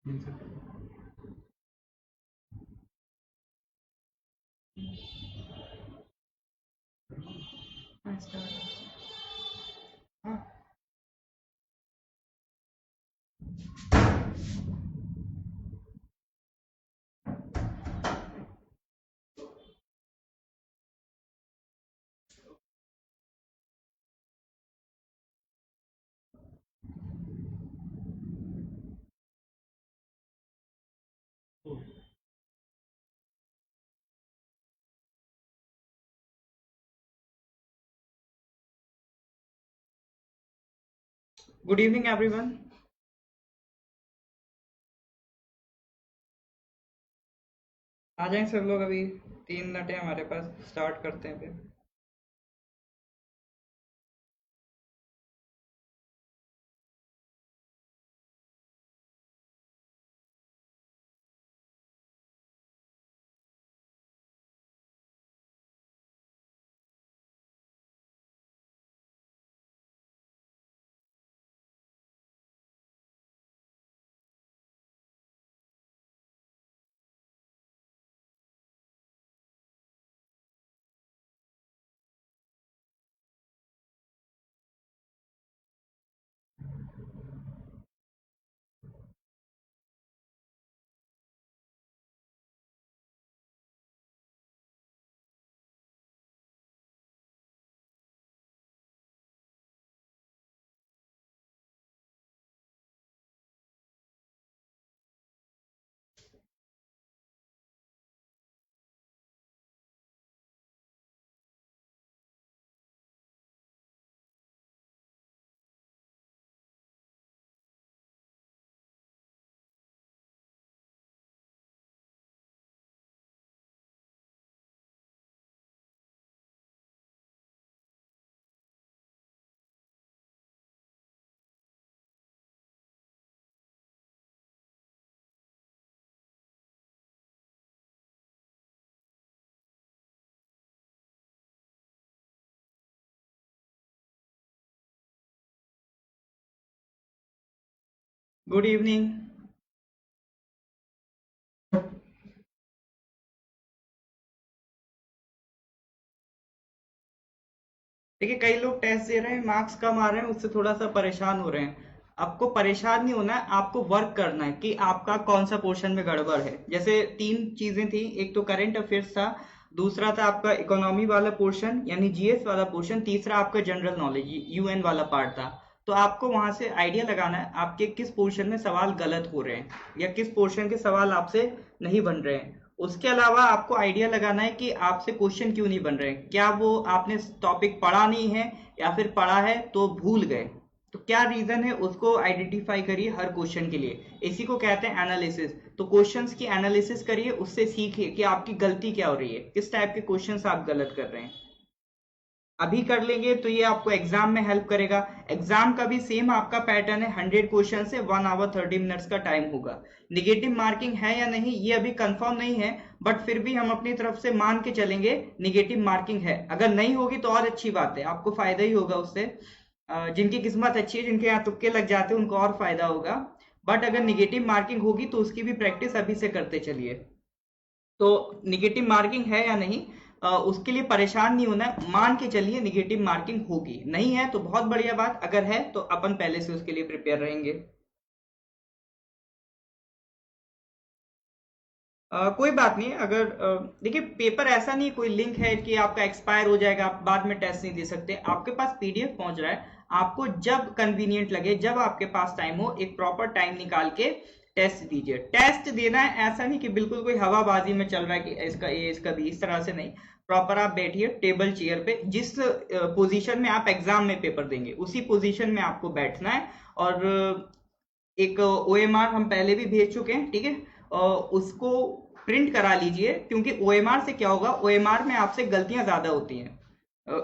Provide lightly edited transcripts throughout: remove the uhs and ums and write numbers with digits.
हाँ, good evening everyone. आ जाएं सब लोग, अभी 3 मिनट है हमारे पास, स्टार्ट करते हैं फिर। Good evening. देखिए, कई लोग टेस्ट दे रहे हैं, मार्क्स कम आ रहे हैं, उससे थोड़ा सा परेशान हो रहे हैं। आपको परेशान नहीं होना है, आपको वर्क करना है कि आपका कौन सा पोर्शन में गड़बड़ है। जैसे 3 चीजें थी, एक तो करंट अफेयर्स था, दूसरा था आपका इकोनॉमी वाला पोर्शन यानी जीएस वाला पोर्शन, तीसरा आपका जनरल नॉलेज यूएन वाला पार्ट था। तो आपको वहां से आइडिया लगाना है आपके किस पोर्शन में सवाल गलत हो रहे हैं या किस पोर्शन के सवाल आपसे नहीं बन रहे हैं। उसके अलावा आपको आइडिया लगाना है कि आपसे क्वेश्चन क्यों नहीं बन रहे, क्या वो आपने टॉपिक पढ़ा नहीं है या फिर पढ़ा है तो भूल गए। तो क्या रीजन है उसको आइडेंटिफाई करिए हर क्वेश्चन के लिए, इसी को कहते हैं एनालिसिस। तो क्वेश्चंस की एनालिसिस करिए, उससे सीखिए कि आपकी गलती क्या हो रही है, किस टाइप के क्वेश्चंस आप गलत कर रहे हैं। अभी कर लेंगे तो ये आपको एग्जाम में हेल्प करेगा। एग्जाम का भी सेम आपका पैटर्न है, 100 क्वेश्चन से 1 आवर 30 मिनट्स का टाइम होगा। निगेटिव मार्किंग है या नहीं ये अभी कंफर्म नहीं है, बट फिर भी हम अपनी तरफ से मान के चलेंगे निगेटिव मार्किंग है। अगर नहीं होगी तो और अच्छी बात है, आपको फायदा ही होगा उससे। जिनकी किस्मत अच्छी है, जिनके यहाँ तुक्के लग जाते हैं, उनको और फायदा होगा। बट अगर निगेटिव मार्किंग होगी तो उसकी भी प्रैक्टिस अभी से करते चलिए। तो निगेटिव मार्किंग है या नहीं, उसके लिए परेशान नहीं होना है, मान के चलिए निगेटिव मार्किंग होगी। नहीं है तो बहुत बढ़िया बात, अगर है तो अपन पहले से उसके लिए प्रिपेयर रहेंगे। कोई बात नहीं। अगर देखिए, पेपर ऐसा नहीं कोई लिंक है कि आपका एक्सपायर हो जाएगा, आप बाद में टेस्ट नहीं दे सकते। आपके पास पीडीएफ पहुंच रहा है, आपको जब कन्वीनियंट लगे, जब आपके पास टाइम हो, एक प्रॉपर टाइम निकाल के टेस्ट दीजिए। टेस्ट देना है ऐसा नहीं कि बिल्कुल कोई हवाबाजी में चल रहा है कि इसका ये इसका भी, इस तरह से नहीं। प्रॉपर आप बैठिए टेबल चेयर पे, जिस पोजीशन में आप एग्जाम में पेपर देंगे उसी पोजीशन में आपको बैठना है। और एक ओएमआर हम पहले भी भेज चुके हैं, ठीक है। उसको प्रिंट करा लीजिए, क्योंकि ओएमआर से क्या होगा, ओएमआर में आपसे गलतियां ज्यादा होती हैं।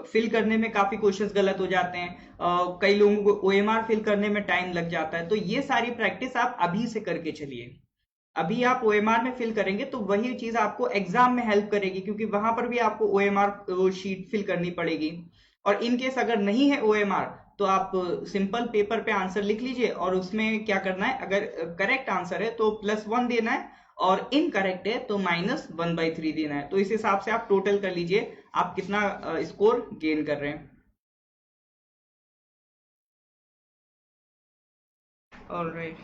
फिल करने में काफी क्वेश्चंस गलत हो जाते हैं। कई लोगों को ओएमआर फिल करने में टाइम लग जाता है। तो ये सारी प्रैक्टिस आप अभी से करके चलिए। अभी आप ओएमआर में फिल करेंगे तो वही चीज आपको एग्जाम में हेल्प करेगी, क्योंकि वहां पर भी आपको ओएमआर शीट फिल करनी पड़ेगी। और इन केस अगर नहीं है ओएमआर, तो आप सिंपल पेपर पे आंसर लिख लीजिए और उसमें क्या करना है, अगर करेक्ट आंसर है तो +1 देना है और इनकरेक्ट है तो -1/3 देना है। तो इस हिसाब से आप टोटल कर लीजिए आप कितना स्कोर गेन कर रहे हैं। ऑलराइट,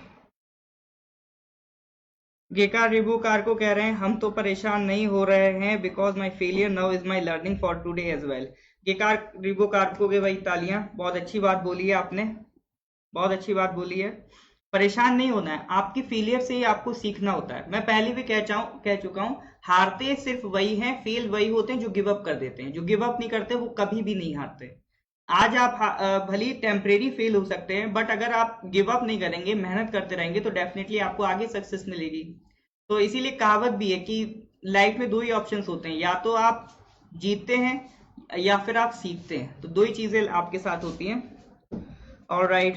गेकार रिबूकार को कह रहे हैं हम तो परेशान नहीं हो रहे हैं because my failure now is my learning for today as well. गेकार रिबूकार को के भाई तालियां, बहुत अच्छी बात बोली है आपने, बहुत अच्छी बात बोली है। परेशान नहीं होना है, आपकी फेलियर से ही आपको सीखना होता है। मैं पहले भी कह चुका हूँ, हारते सिर्फ वही हैं, फेल वही होते हैं जो गिव अप कर देते हैं। जो गिव अप नहीं करते वो कभी भी नहीं हारते। आज आप भली टेम्परेरी फेल हो सकते हैं, बट अगर आप गिव अप नहीं करेंगे, मेहनत करते रहेंगे तो डेफिनेटली आपको आगे सक्सेस मिलेगी। तो इसीलिए कहावत भी है कि लाइफ में दो ही ऑप्शंस होते हैं, या तो आप जीतते हैं या फिर आप सीखते हैं। तो दो ही चीजें आपके साथ होती हैं। ऑलराइट,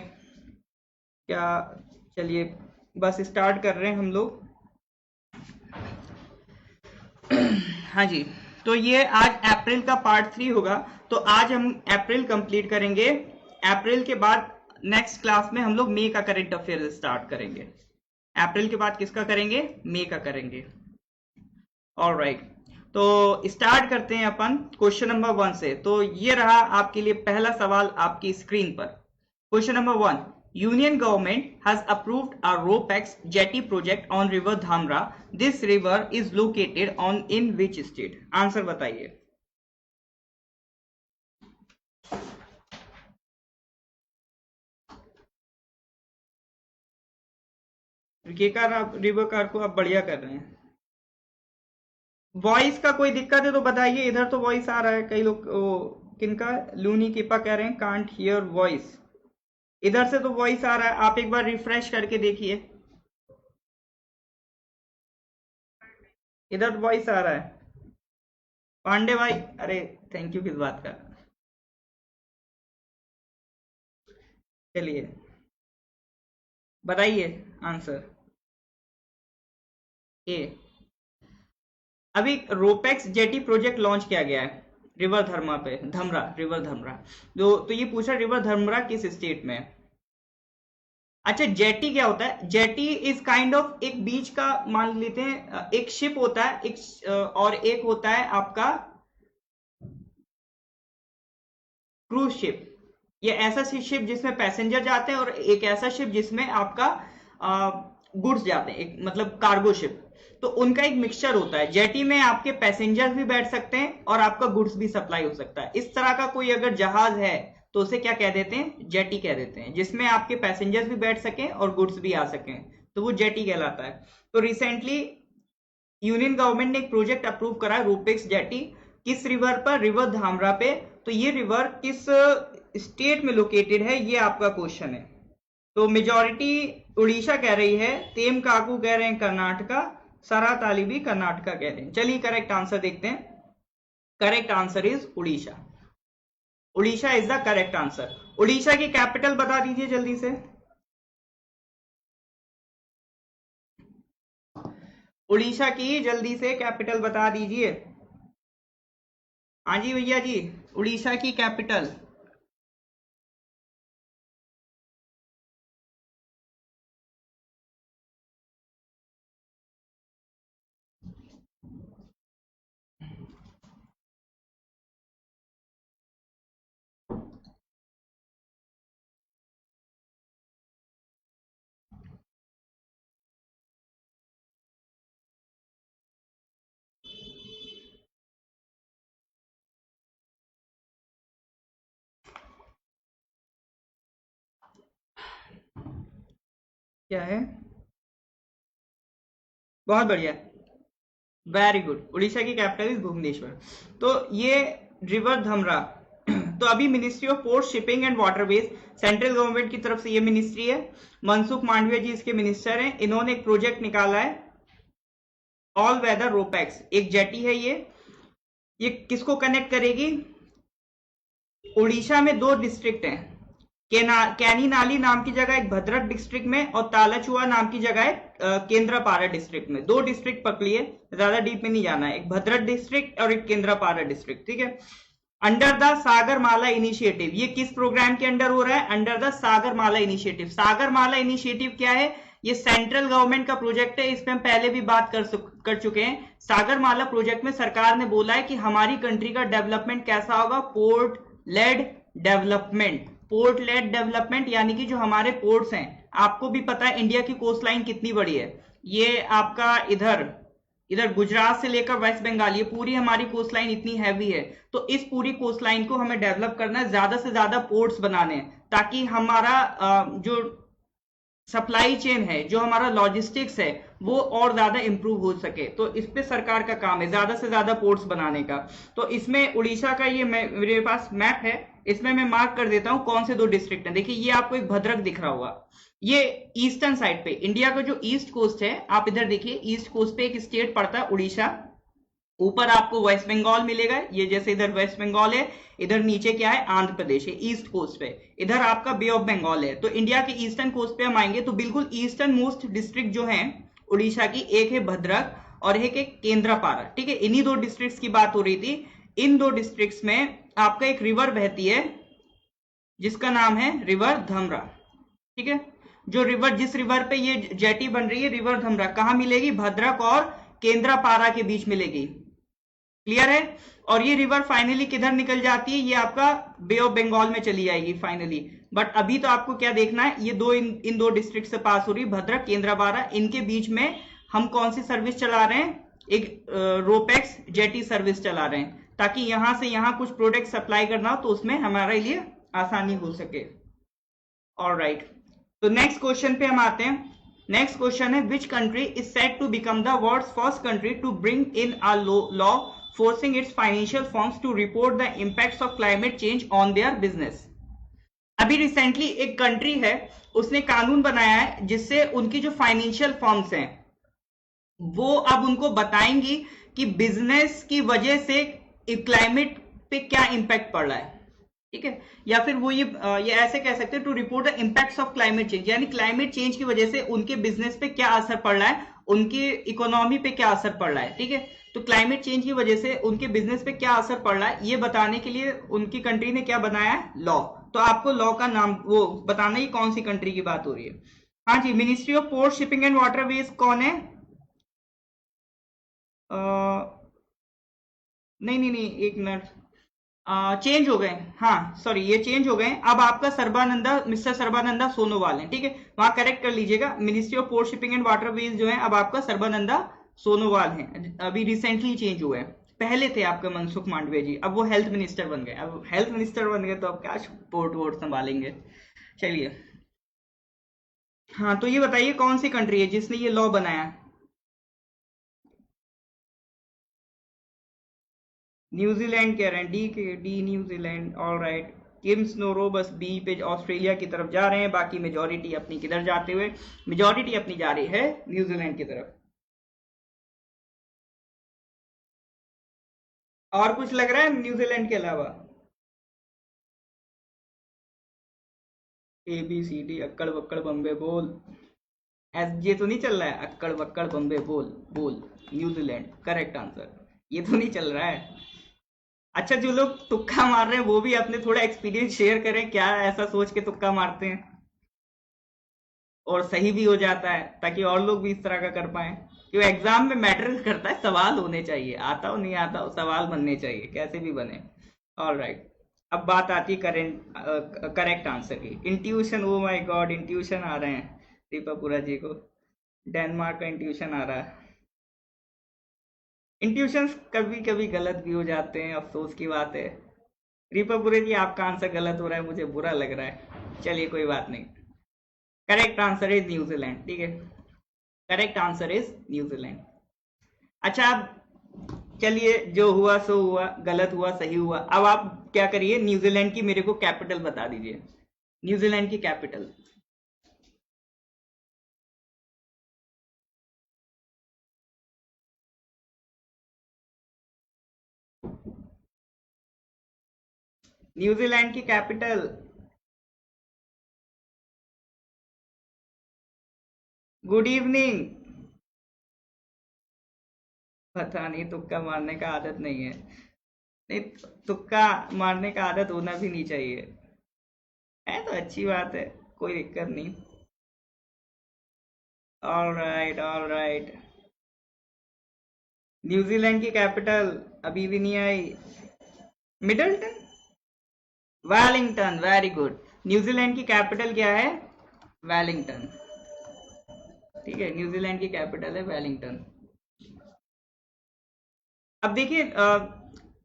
क्या, चलिए बस स्टार्ट कर रहे हैं हम लोग। हाँ जी, तो ये आज अप्रैल का पार्ट 3 होगा। तो आज हम अप्रैल कंप्लीट करेंगे। अप्रैल के बाद नेक्स्ट क्लास में हम लोग मई का करंट अफेयर स्टार्ट करेंगे। अप्रैल के बाद किसका करेंगे? मई का करेंगे। ऑलराइट, तो स्टार्ट करते हैं अपन क्वेश्चन नंबर 1 से। तो ये रहा आपके लिए पहला सवाल आपकी स्क्रीन पर। Question number 1, Union government has approved a RoPax jetty project on river Dhamra. This river is located on in which state? Answer बताइए। रिवर कार को आप बढ़िया कर रहे हैं। वॉइस का कोई दिक्कत है तो बताइए, इधर तो वॉइस आ रहा है। कई लोग किनका, लूनी किपा कह रहे हैं कांट हियर वॉइस। इधर से तो वॉइस आ रहा है, आप एक बार रिफ्रेश करके देखिए। इधर वॉइस आ रहा है। पांडे भाई, अरे थैंक यू किस बात का। चलिए बताइए आंसर। ए, अभी रोपेक्स जेटी प्रोजेक्ट लॉन्च किया गया है रिवर धर्मा पे, धमरा, रिवर धमरा। तो ये पूछा रिवर धमरा किस स्टेट में है। अच्छा, जेटी क्या होता है? जेटी इज काइंड ऑफ एक बीच का, मान लेते हैं एक शिप होता है, एक और एक होता है आपका क्रूज शिप। ये ऐसा शिप जिसमें पैसेंजर जाते हैं और एक ऐसा शिप जिसमें आपका गुड्स जाते हैं, एक मतलब कार्गो शिप। तो उनका एक मिक्सचर होता है। जेटी में आपके पैसेंजर्स भी बैठ सकते हैं और आपका गुड्स भी सप्लाई हो सकता है। इस तरह का कोई अगर जहाज है तो उसे क्या कह देते हैं? जेटी कह देते हैं, जिसमें आपके पैसेंजर्स भी बैठ सकें और गुड्स भी आ सकें, तो वो जेटी कहलाता है। तो रिसेंटली यूनियन गवर्नमेंट ने एक प्रोजेक्ट अप्रूव करा, रोपेक्स जेटी। किस रिवर पर? रिवर धामरा पे। तो ये रिवर किस स्टेट में लोकेटेड है, ये आपका क्वेश्चन है। तो मेजॉरिटी उड़ीसा कह रही है, तेम काकू कह रहे हैं कर्नाटका, सरा तालिबी कर्नाटका कह रहे हैं। चलिए करेक्ट आंसर देखते हैं। Correct answer is Orissa. Orissa is the correct answer. Orissa की कैपिटल बता दीजिए जल्दी से। उड़ीसा की जल्दी से कैपिटल बता दीजिए। हाँ जी भैया जी, उड़ीसा की कैपिटल। क्या है? बहुत बढ़िया, वेरी गुड। उड़ीसा की कैपिटल इज भुवनेश्वर। तो ये रिवर धमरा तो अभी ministry of port, shipping and waterways, central government की तरफ से ये मिनिस्ट्री है। मनसुख मांडविया जी इसके मिनिस्टर हैं। इन्होंने एक प्रोजेक्ट निकाला है, ऑल वेदर रोपैक्स, एक जेटी है ये किसको कनेक्ट करेगी? उड़ीसा में दो डिस्ट्रिक्ट हैं, कैनी नाली नाम की जगह एक भद्रक डिस्ट्रिक्ट में और तालाचुआ नाम की जगह है केंद्रापारा डिस्ट्रिक्ट में। दो डिस्ट्रिक्ट पकड़िए, ज्यादा डीप में नहीं जाना है, एक भद्रक डिस्ट्रिक्ट और एक केंद्रापारा डिस्ट्रिक्ट, ठीक है। Under the Sagarmala initiative. ये किस प्रोग्राम के अंडर हो रहा है? Under the Sagarmala initiative. Sagarmala initiative क्या है? ये सेंट्रल गवर्नमेंट का प्रोजेक्ट है, इस पे हम पहले भी बात कर चुके हैं। सागरमाला प्रोजेक्ट में सरकार ने बोला है कि हमारी कंट्री का डेवलपमेंट कैसा होगा? Port lead development. Port lead development यानी कि जो हमारे पोर्ट्स हैं, आपको भी पता है इंडिया की कोस्ट लाइन कितनी बड़ी है। ये आपका इधर इधर गुजरात से लेकर वेस्ट बंगाल, ये पूरी हमारी कोस्ट लाइन इतनी हैवी है। तो इस पूरी कोस्ट लाइन को हमें डेवलप करना है, ज्यादा से ज्यादा पोर्ट्स बनाने हैं, ताकि हमारा जो सप्लाई चेन है, जो हमारा लॉजिस्टिक्स है, वो और ज्यादा इंप्रूव हो सके। तो इस पे सरकार का काम है ज्यादा से ज्यादा पोर्ट्स बनाने का। तो इसमें उड़ीसा का ये मेरे पास मैप है, इसमें मैं मार्क कर देता हूं कौन से दो डिस्ट्रिक्ट है। देखिए ये आपको एक भद्रक दिख रहा होगा, ये ईस्टर्न साइड पे इंडिया का जो ईस्ट कोस्ट है, आप इधर देखिए ईस्ट कोस्ट पे एक स्टेट पड़ता है उड़ीसा। ऊपर आपको वेस्ट बंगाल मिलेगा, ये जैसे इधर वेस्ट बंगाल है, इधर नीचे क्या है? आंध्र प्रदेश है ईस्ट कोस्ट पे। इधर आपका बे ऑफ बंगाल है। तो इंडिया के ईस्टर्न कोस्ट पे हम आएंगे तो बिल्कुल ईस्टर्न मोस्ट डिस्ट्रिक्ट जो है उड़ीसा की, एक है भद्रक और एक है केंद्रापारा। ठीक है, इन्हीं दो डिस्ट्रिक्ट्स की बात हो रही थी। इन दो डिस्ट्रिक्ट्स में आपका एक रिवर बहती है जिसका नाम है रिवर धमरा। ठीक है, जो रिवर, जिस रिवर पे ये जेटी बन रही है रिवर धमरा, कहां मिलेगी? भद्रक और केंद्रापारा के बीच मिलेगी। क्लियर है? और ये रिवर फाइनली किधर निकल जाती है? ये आपका बे ऑफ बंगाल में चली जाएगी फाइनली। बट अभी तो आपको क्या देखना है, ये दो इन दो डिस्ट्रिक्ट से पास हो रही, भद्रक केंद्रापारा, इनके बीच में हम कौन सी सर्विस चला रहे हैं? एक रोपेक्स जेटी सर्विस चला रहे हैं, ताकि यहां से यहां कुछ प्रोडक्ट सप्लाई करना हो तो उसमें हमारे लिए आसानी हो सके। ऑलराइट, तो नेक्स्ट क्वेश्चन पे हम आते हैं। नेक्स्ट क्वेश्चन है, which country is set to become the world's first country to bring in a law forcing its financial firms to report the impacts of climate change on their business. अभी recently एक country है, उसने कानून बनाया है जिससे उनकी जो फाइनेंशियल फर्म्स हैं वो अब उनको बताएंगी कि बिजनेस की वजह से क्लाइमेट पे क्या इंपैक्ट पड़ रहा है। ठीक है, या फिर वो ये ऐसे कह सकते हैं, to report the impacts of climate change, यानी क्लाइमेट चेंज की वजह से उनके बिजनेस पे क्या असर पड़ रहा है, उनकी इकोनॉमी पे क्या असर पड़ रहा है। ठीक है, तो क्लाइमेट चेंज की वजह से उनके बिजनेस पे क्या असर पड़ रहा है, ये बताने के लिए उनकी कंट्री ने क्या बनाया है? लॉ। तो आपको लॉ का नाम वो बताना ही कौन सी कंट्री की बात हो रही है। हाँ जी, ministry of port shipping and waterways कौन है? नहीं नहीं नहीं, एक मिनट, चेंज हो गए। हाँ सॉरी, ये चेंज हो गए। अब आपका सर्बानंदा, मिस्टर सर्बानंदा सोनोवाल है। ठीक है, वहां करेक्ट कर लीजिएगा, ministry of port shipping and waterways जो है अब आपका सर्बानंदा सोनोवाल है। अभी रिसेंटली चेंज हुए हैं, पहले थे आपका मनसुख मांडविया जी, अब वो हेल्थ मिनिस्टर बन गए। अब हेल्थ मिनिस्टर बन गए तो अब क्या पोर्ट वोट संभालेंगे। चलिए, हाँ तो ये बताइए कौन सी कंट्री है जिसने ये लॉ बनाया? न्यूजीलैंड कह रहे हैं, डी के डी न्यूजीलैंड। ऑल राइट, किम स्नोरो बस बी पे ऑस्ट्रेलिया की तरफ जा रहे हैं, बाकी मेजोरिटी अपनी किधर जाते हुए? मेजोरिटी अपनी जा रही है न्यूजीलैंड की तरफ। और कुछ लग रहा है न्यूजीलैंड के अलावा? ए बी सी डी, अक्कड़ बक्कड़ बम्बे बोल। ये तो नहीं चल रहा है, अक्कड़ बक्कड़ बम्बे बोल बोल। New Zealand correct answer. ये तो नहीं चल रहा है। अच्छा, जो लोग तुक्का मार रहे हैं वो भी अपने थोड़ा एक्सपीरियंस शेयर करें, क्या ऐसा सोच के तुक्का मारते हैं और सही भी हो जाता है, ताकि और लोग भी इस तरह का कर पाए। क्यों? एग्जाम में मैटर करता है, सवाल होने चाहिए, आता हो नहीं आता हो सवाल बनने चाहिए, कैसे भी बने। ऑल राइट, अब बात आती है करेक्ट आंसर की। Intuition, oh my god, intuition आ रहे हैं दीपापुरा जी को, डेनमार्क का इंट्यूशन आ रहा है। इंट्यूशन कभी कभी गलत भी हो जाते हैं, अफसोस की बात है। दीपापुरा जी आपका आंसर गलत हो रहा है, मुझे बुरा लग रहा है, चलिए कोई बात नहीं। Correct answer is New Zealand. ठीक है, करेक्ट आंसर इज न्यूजीलैंड। अच्छा, अब चलिए, जो हुआ सो हुआ, गलत हुआ सही हुआ। अब आप क्या करिए, न्यूजीलैंड की मेरे को कैपिटल बता दीजिए, न्यूजीलैंड की कैपिटल। न्यूजीलैंड की कैपिटल। Good evening. पता नहीं, तुक्का मारने का आदत नहीं है। नहीं, तुक्का मारने का आदत होना भी नहीं चाहिए। है तो अच्छी बात है, कोई दिक्कत नहीं। All right, all right. New Zealand की कैपिटल अभी भी नहीं आई। Middleton, Wellington, very good. New Zealand की कैपिटल क्या है? वेलिंगटन। ठीक है, न्यूजीलैंड की कैपिटल है वेलिंगटन। अब देखिए,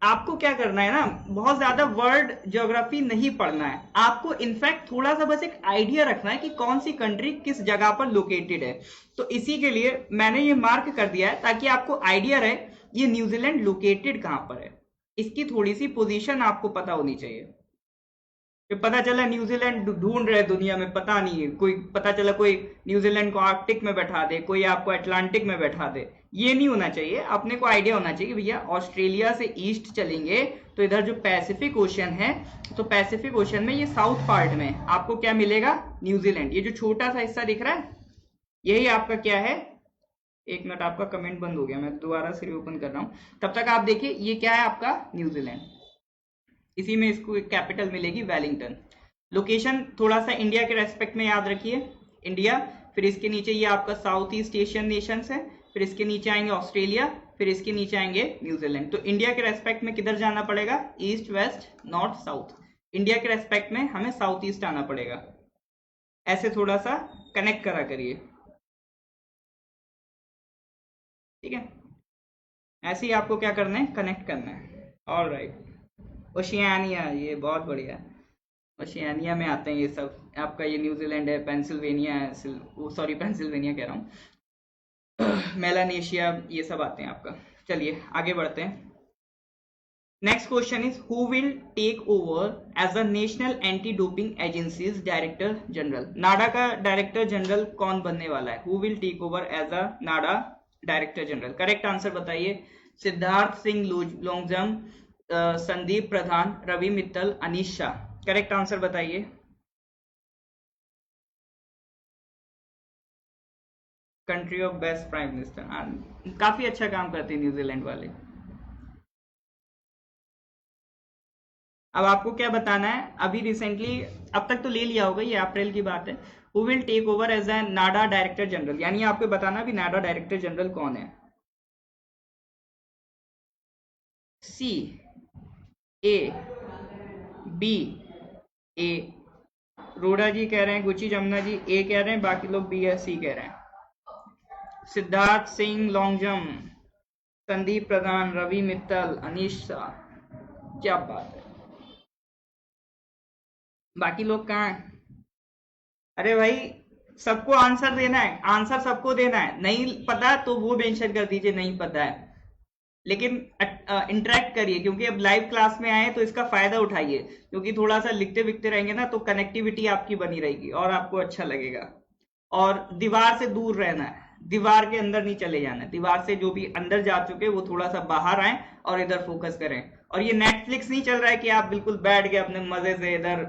आपको क्या करना है ना, बहुत ज्यादा वर्ल्ड ज्योग्राफी नहीं पढ़ना है आपको। इनफैक्ट थोड़ा सा बस एक आइडिया रखना है कि कौन सी कंट्री किस जगह पर लोकेटेड है। तो इसी के लिए मैंने ये मार्क कर दिया है ताकि आपको आइडिया रहे ये न्यूजीलैंड लोकेटेड कहाँ पर है। इसकी थोड़ी सी पोजीशन आपको पता होनी चाहिए। फिर पता चला न्यूजीलैंड ढूंढ रहे दुनिया में, पता नहीं है कोई, पता चला कोई न्यूजीलैंड को आर्कटिक में बैठा दे, कोई आपको अटलांटिक में बैठा दे। ये नहीं होना चाहिए। अपने को आइडिया होना चाहिए कि भैया ऑस्ट्रेलिया से ईस्ट चलेंगे तो इधर जो पैसिफिक ओशन है, तो पैसिफिक ओशन में ये साउथ पार्ट में आपको क्या मिलेगा? न्यूजीलैंड। ये जो छोटा सा हिस्सा दिख रहा है यही आपका क्या है? एक मिनट, आपका कमेंट बंद हो गया, मैं दोबारा से ओपन कर रहा हूँ। तब तक आप देखिए ये क्या है आपका? न्यूजीलैंड। इसी में इसको एक कैपिटल मिलेगी वेलिंगटन। लोकेशन थोड़ा सा इंडिया के रेस्पेक्ट में याद रखिए, इंडिया। फिर इसके नीचे ये आपका साउथ ईस्ट एशियन नेशंस है। फिर इसके नीचे आएंगे ऑस्ट्रेलिया। फिर इसके नीचे आएंगे न्यूजीलैंड। तो इंडिया के रेस्पेक्ट में किधर जाना पड़ेगा? East, west, north, south. India के रेस्पेक्ट में हमें साउथ ईस्ट आना पड़ेगा। ऐसे थोड़ा सा कनेक्ट करा करिए, ठीक है? ऐसे ही आपको क्या करना है? कनेक्ट करना है। All right. ओशियानिया, ये बहुत बढ़िया। ओशियानिया में आते हैं ये सब। आपका ये न्यूजीलैंड है, पेंसिल्वेनिया है, सॉरी पेंसिल्वेनिया कह रहा हूँ, मेलानेशिया, ये सब आते हैं आपका। चलिए आगे बढ़ते हैं। Next question is who will take over as a National Anti Doping Agency's director general? NADA का डायरेक्टर जनरल कौन बनने वाला है? Who will take over as a NADA director general? Correct answer बताइए। सिद्धार्थ सिंह लोंगजम, संदीप प्रधान, रवि मित्तल, अनीश शाह। करेक्ट आंसर बताइए। Country of best prime minister, काफी अच्छा काम करते हैं न्यूजीलैंड वाले। अब आपको क्या बताना है? अभी रिसेंटली, अब तक तो ले लिया होगा, ये अप्रैल की बात है। Who will take over as a NADA director general, यानी आपको बताना भी नाडा डायरेक्टर जनरल कौन है। सी, ए, बी, ए, रोडा जी कह रहे हैं, गुची जमुना जी ए कह रहे हैं, बाकी लोग बी या सी कह रहे हैं। सिद्धार्थ सिंह लॉन्गजम, संदीप प्रधान, रवि मित्तल, अनीश शाह। क्या बात है, बाकी लोग कहाँ हैं? अरे भाई, सबको आंसर देना है, आंसर सबको देना है। नहीं पता तो वो मेंशन कर दीजिए नहीं पता है, लेकिन इंटरेक्ट करिए, क्योंकि अब लाइव क्लास में आए तो इसका फायदा उठाइए। क्योंकि थोड़ा सा लिखते विखते रहेंगे ना तो कनेक्टिविटी आपकी बनी रहेगी और आपको अच्छा लगेगा। और दीवार से दूर रहना है, दीवार के अंदर नहीं चले जाना है। दीवार से जो भी अंदर जा चुके वो थोड़ा सा बाहर आए और इधर फोकस करें। और ये नेटफ्लिक्स नहीं चल रहा है कि आप बिल्कुल बैठ के अपने मजे से इधर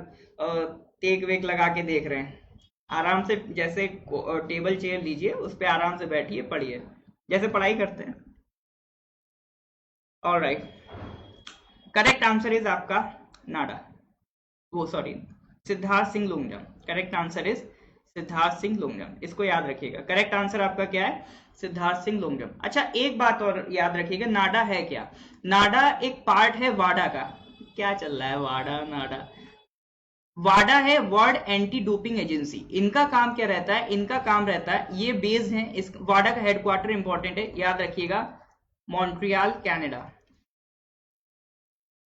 टेक वेक लगा के देख रहे हैं। आराम से जैसे टेबल चेयर लीजिए, उस पर आराम से बैठिए, पढ़िए जैसे पढ़ाई करते हैं। All right, correct answer is आपका नाडा, वो sorry Siddharth Singh Longjam. Correct answer is Siddharth Singh Longjam, इसको याद रखिएगा। करेक्ट आंसर आपका क्या है? सिद्धार्थ सिंह लोंगजम। अच्छा, एक बात और याद रखिएगा, नाडा है क्या? नाडा एक पार्ट है वाडा का। क्या चल रहा है वाडा नाडा? वाडा है वर्ल्ड एंटी डोपिंग एजेंसी। इनका काम क्या रहता है? इनका काम रहता है, ये बेस्ड है, इस वाडा का हेडक्वार्टर इंपॉर्टेंट है, याद रखिएगा, मॉन्ट्रियल कनाडा।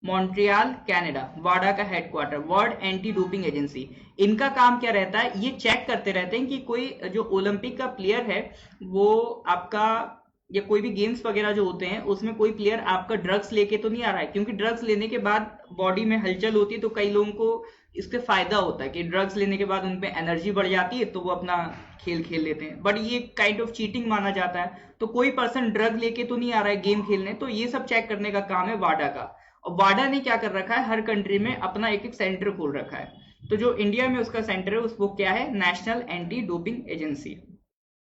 मॉन्ट्रियल कनाडा, वाडा का headquarter, world anti doping agency. इनका काम क्या रहता है? ये चेक करते रहते हैं कि कोई जो ओलंपिक का प्लेयर है वो आपका, या कोई भी गेम्स वगैरह जो होते हैं उसमें कोई प्लेयर आपका ड्रग्स लेके तो नहीं आ रहा है। क्योंकि ड्रग्स लेने के बाद बॉडी में हलचल होती है, तो कई लोगों को इससे फायदा होता है कि ड्रग्स लेने के बाद उनपे एनर्जी बढ़ जाती है, तो वो अपना खेल खेल लेते हैं। बट ये काइंड ऑफ चीटिंग माना जाता है। तो कोई पर्सन ड्रग लेके तो नहीं आ रहा है गेम खेलने, तो ये सब चेक करने का काम है वाडा का। और वाडा ने क्या कर रखा है, हर कंट्री में अपना एक एक सेंटर खोल रखा है। तो जो इंडिया में उसका सेंटर है वो क्या है? National Anti doping agency.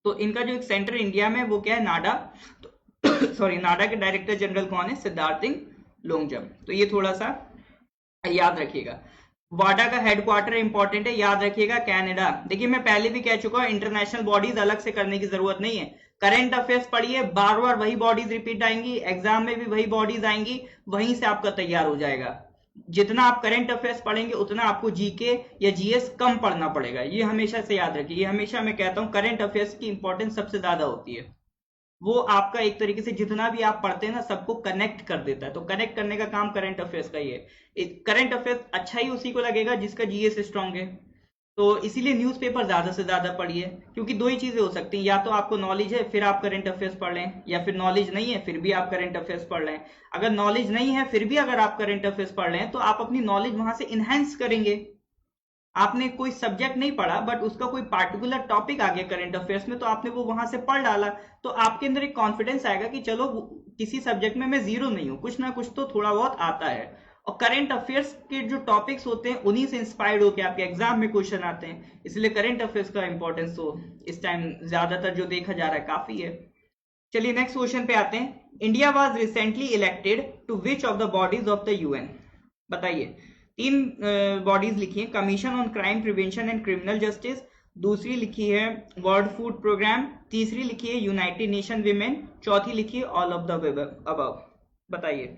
तो इनका जो एक सेंटर इंडिया में वो क्या है? नाडा। तो सॉरी, नाडा के डायरेक्टर जनरल कौन है? Siddharth Singh long jump. तो ये थोड़ा सा याद रखिएगा। वाडा का हेडक्वार्टर इंपॉर्टेंट है, याद रखिएगा, कनाडा। देखिए मैं पहले भी कह चुका हूं, इंटरनेशनल बॉडीज अलग से करने की जरूरत नहीं है। करंट अफेयर्स पढ़िए, बार बार वही बॉडीज रिपीट आएंगी, एग्जाम में भी वही बॉडीज आएंगी, वहीं से आपका तैयार हो जाएगा। जितना आप करंट अफेयर्स पढ़ेंगे उतना आपको जीके या जीएस कम पढ़ना पड़ेगा, ये हमेशा से याद रखिए। ये हमेशा मैं कहता हूँ, करंट अफेयर्स की इंपॉर्टेंस सबसे ज्यादा होती है। वो आपका एक तरीके से जितना भी आप पढ़ते हैं ना, सबको कनेक्ट कर देता है। तो कनेक्ट करने का काम करंट अफेयर्स का ही है। करंट अफेयर्स अच्छा ही उसी को लगेगा जिसका जीएस स्ट्रांग है। तो इसीलिए न्यूज़पेपर ज्यादा से ज्यादा पढ़िए, क्योंकि दो ही चीजें हो सकती हैं, या तो आपको नॉलेज है फिर आप करंट अफेयर्स पढ़ लें, या फिर नॉलेज नहीं है फिर भी आप करंट अफेयर्स पढ़ लें। अगर नॉलेज नहीं है फिर भी अगर आप करंट अफेयर्स पढ़ लें तो आप अपनी नॉलेज वहां से इनहेंस करेंगे। आपने कोई सब्जेक्ट नहीं पढ़ा बट उसका कोई पार्टिकुलर टॉपिक आ गया करंट अफेयर्स में, तो आपने वो वहां से पढ़ डाला, तो आपके अंदर एक कॉन्फिडेंस आएगा कि चलो किसी सब्जेक्ट में मैं जीरो नहीं हूँ, कुछ ना कुछ तो थोड़ा बहुत आता है। और करंट अफेयर्स के जो टॉपिक्स होते हैं उन्हीं से इंस्पायर्ड होकर आपके एग्जाम में क्वेश्चन आते हैं, इसलिए करंट अफेयर्स का इंपॉर्टेंस तो इस टाइम ज्यादातर जो देखा जा रहा है काफी है। चलिए नेक्स्ट क्वेश्चन पे आते हैं। India was recently elected to which of the bodies of the UN? बताइए। तीन बॉडीज लिखी है, commission on crime prevention and criminal justice, दूसरी लिखी है वर्ल्ड फूड प्रोग्राम, तीसरी लिखी है यूनाइटेड नेशन विमेन, चौथी लिखी है ऑल ऑफ द अबव। बताइए।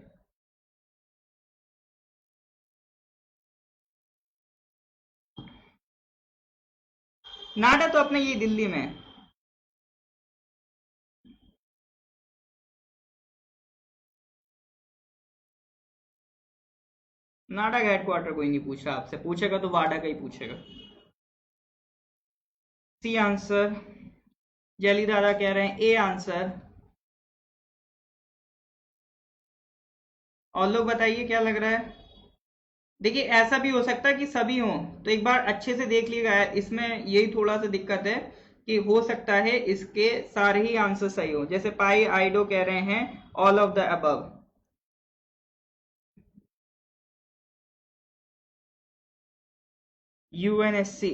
नाडा तो अपने ये दिल्ली में है। नाडा का हेडक्वार्टर कोई नहीं पूछ रहा आपसे, पूछेगा तो वाडा का ही पूछेगा। C answer. जली दादा कह रहे हैं ए आंसर। और लोग बताइए क्या लग रहा है। देखिए ऐसा भी हो सकता है कि सभी हों, तो एक बार अच्छे से देख लिएगा, इसमें यही थोड़ा सा दिक्कत है कि हो सकता है इसके सारे ही आंसर सही हो। जैसे पाई आइडो कह रहे हैं all of the above. UNSC,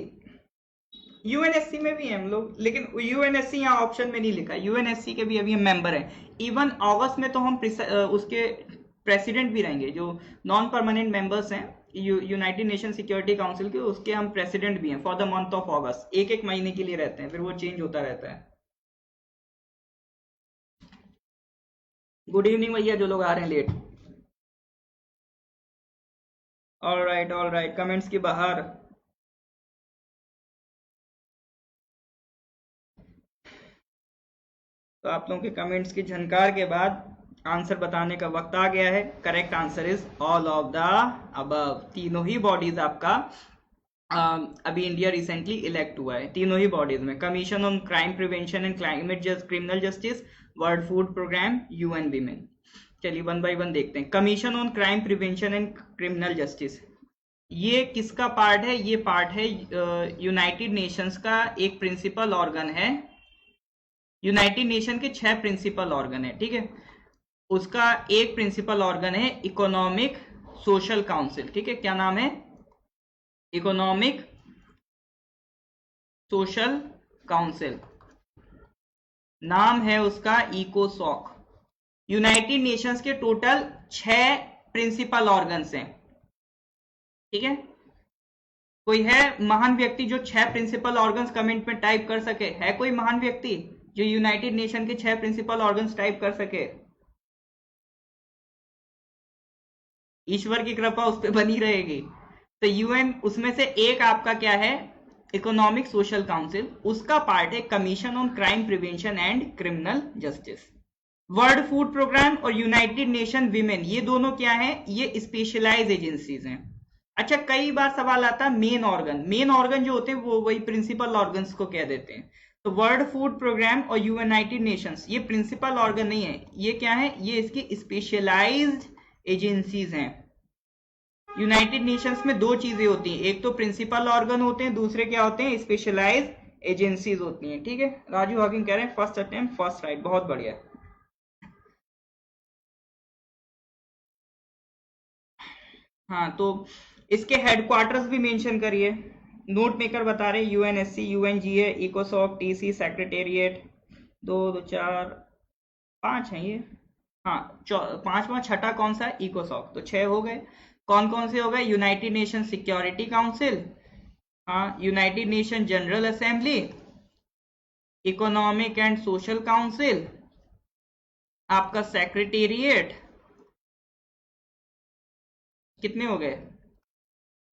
UNSC में भी हैं हम लोग, लेकिन यूएनएससी यहाँ ऑप्शन में नहीं लिखा। यूएनएससी के भी अभी हम मेंबर हैं। इवन अगस्त में तो हम उसके प्रेसिडेंट भी रहेंगे, जो नॉन परमानेंट मेंबर्स हैं यूनाइटेड नेशन सिक्योरिटी काउंसिल के, उसके हम प्रेसिडेंट भी हैं फॉर द मंथ ऑफ अगस्त। एक एक महीने के लिए रहते हैं, फिर वो चेंज होता रहता है। गुड इवनिंग भैया जो लोग आ रहे हैं लेट। ऑल राइट, कमेंट्स की बाहर। तो आप लोगों के कमेंट्स की झनकार के बाद आंसर बताने का वक्त आ गया है। Correct answer is all of the above. तीनों ही बॉडीज आपका अभी इंडिया रिसेंटली इलेक्ट हुआ है, तीनों ही बॉडीज में, commission on crime prevention and criminal justice, world food programme, UN women. चलिए वन बाय वन देखते हैं। Commission on crime prevention and criminal justice, ये किसका पार्ट है? ये पार्ट है यूनाइटेड नेशंस का एक प्रिंसिपल ऑर्गन है। यूनाइटेड नेशन के 6 प्रिंसिपल ऑर्गन है, ठीक है। उसका एक प्रिंसिपल ऑर्गन है इकोनॉमिक सोशल काउंसिल, ठीक है। क्या नाम है? इकोनॉमिक सोशल काउंसिल, नाम है उसका इकोसॉक। यूनाइटेड नेशंस के टोटल 6 प्रिंसिपल ऑर्गन्स हैं, ठीक है। कोई है महान व्यक्ति जो 6 प्रिंसिपल ऑर्गन्स कमेंट में टाइप कर सके? है कोई महान व्यक्ति जो यूनाइटेड नेशन के 6 प्रिंसिपल ऑर्गन्स टाइप कर सके? ईश्वर की कृपा उस पर बनी रहेगी। तो यूएन, उसमें से एक आपका क्या है? Economic social council. उसका पार्ट है commission on crime prevention and criminal justice. World food programme और यूनाइटेड नेशन विमेन, ये दोनों क्या है? ये स्पेशलाइज एजेंसीज हैं। अच्छा, कई बार सवाल आता है मेन ऑर्गन। मेन ऑर्गन जो होते हैं वो वही प्रिंसिपल ऑर्गन्स को कह देते हैं। तो वर्ल्ड फूड प्रोग्राम और यूनाइटेड नेशंस ये प्रिंसिपल ऑर्गन नहीं है, ये क्या है? ये इसकी स्पेशलाइज्ड एजेंसीज हैं। यूनाइटेड नेशंस में दो चीजें होती हैं, एक तो प्रिंसिपल ऑर्गन होते हैं, दूसरे क्या होते हैं? स्पेशलाइज्ड एजेंसीज होती हैं, ठीक है। राजू हाकिम कह रहे हैं फर्स्ट अटेम्प्ट फर्स्ट राइट, बहुत बढ़िया। हाँ, तो इसके हेडक्वार्टर्स भी मेंशन करिए। नोट मेकर बता रहे यूएनएससी, यूएनजीए, इकोसॉक, टीसी, सेक्रेटेरिएट। 2 2 4 5 है ये। हाँ, पांचवा छठा कौन सा? इकोसॉक। तो 6 हो गए। कौन कौन से हो गए? यूनाइटेड नेशन सिक्योरिटी काउंसिल, हाँ, United nation general assembly, economic and social council, आपका सेक्रेटेरिएट। कितने हो गए?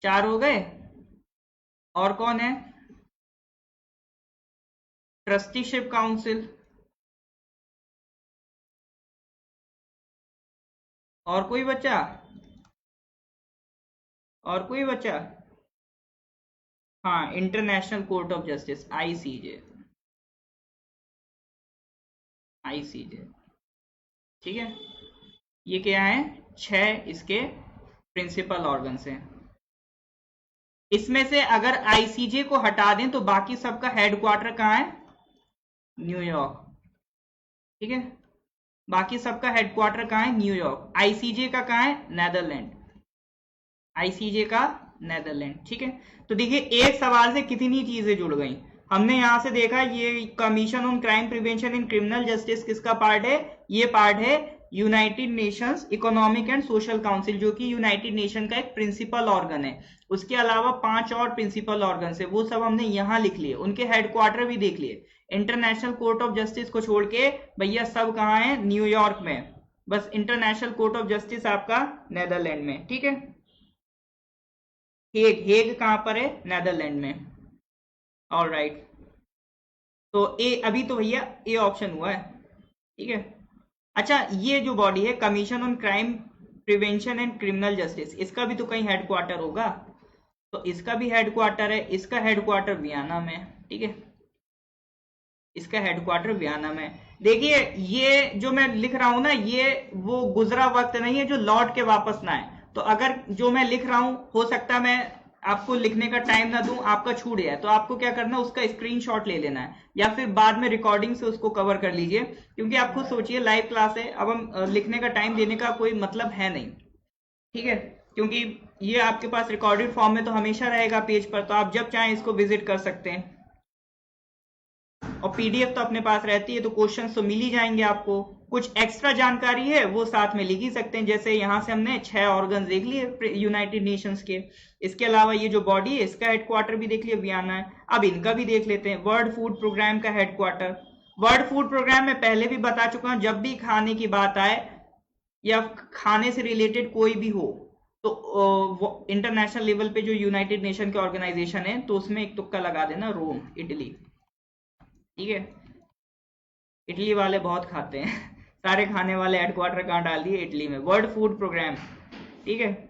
4 हो गए। और कौन है? Trusteeship council. और कोई बचा? और कोई बचा? हाँ, international court of justice, ICJ. ICJ, ठीक है। ये क्या है? 6 इसके प्रिंसिपल ऑर्गन्स हैं। इसमें से अगर आईसीजे को हटा दें तो बाकी सबका हेडक्वार्टर कहाँ है? न्यूयॉर्क, ठीक है। बाकी सबका हेडक्वार्टर कहाँ है? न्यूयॉर्क। आईसीजे का कहाँ है? नेदरलैंड। आईसीजे का नेदरलैंड, ठीक है। तो देखिए, एक सवाल से कितनी चीजें जुड़ गई। हमने यहां से देखा ये commission on crime prevention in criminal justice किसका पार्ट है? ये पार्ट है United Nations economic and social council, जो कि यूनाइटेड नेशन का एक प्रिंसिपल ऑर्गन है। उसके अलावा 5 और प्रिंसिपल ऑर्गन है, वो सब हमने यहाँ लिख लिए, उनके हेडक्वार्टर भी देख लिए। इंटरनेशनल कोर्ट ऑफ जस्टिस को छोड़ के भैया सब कहाँ है? न्यूयॉर्क में। बस इंटरनेशनल कोर्ट ऑफ जस्टिस आपका नेदरलैंड में, ठीक है। हेग, हेग कहां पर है? नेदरलैंड में। All right. तो ए, अभी तो भैया ए ऑप्शन हुआ है, ठीक है। अच्छा, ये जो बॉडी है commission on crime prevention and criminal justice, इसका भी तो कहीं हेडक्वार्टर होगा। तो इसका भी हेडक्वार्टर है, इसका हेडक्वार्टर वियना में, ठीक है। इसका हेडक्वार्टर वियना में। देखिए, ये जो मैं लिख रहा हूं ना, ये वो गुजरा वक्त नहीं है जो लौट के वापस ना आए। तो अगर जो मैं लिख रहा हूं, हो सकता है मैं आपको लिखने का टाइम ना दूं, आपका छूट जाए, तो आपको क्या करना है, उसका स्क्रीनशॉट ले लेना है, या फिर बाद में रिकॉर्डिंग से उसको कवर कर लीजिए। क्योंकि आप खुद सोचिए, लाइव क्लास है, अब हम लिखने का टाइम देने का कोई मतलब है नहीं, ठीक है। क्योंकि ये आपके पास रिकॉर्डेड फॉर्म में तो हमेशा रहेगा पेज पर, तो आप जब चाहें इसको विजिट कर सकते हैं। और पीडीएफ तो अपने पास रहती है, तो क्वेश्चन तो मिल ही जाएंगे आपको। कुछ एक्स्ट्रा जानकारी है वो साथ में लिख ही सकते हैं, जैसे यहां से हमने 6 ऑर्गन देख लिए यूनाइटेड नेशंस के। इसके अलावा ये जो बॉडी है इसका हेडक्वार्टर भी देख लिया, वियना है। अब इनका भी देख लेते हैं, वर्ल्ड फूड प्रोग्राम का हेडक्वार्टर। वर्ल्ड फूड प्रोग्राम में पहले भी बता चुका हूं, जब भी खाने की बात आए या खाने से रिलेटेड कोई भी हो, तो इंटरनेशनल लेवल पे जो यूनाइटेड नेशन के ऑर्गेनाइजेशन है, तो उसमें एक तुक्का लगा देना, रोम, इटली, ठीक है। इटली वाले बहुत खाते हैं सारे खाने वाले हेडक्वार्टर कहाँ डाल दिए? इटली में। वर्ल्ड फूड प्रोग्राम, ठीक है।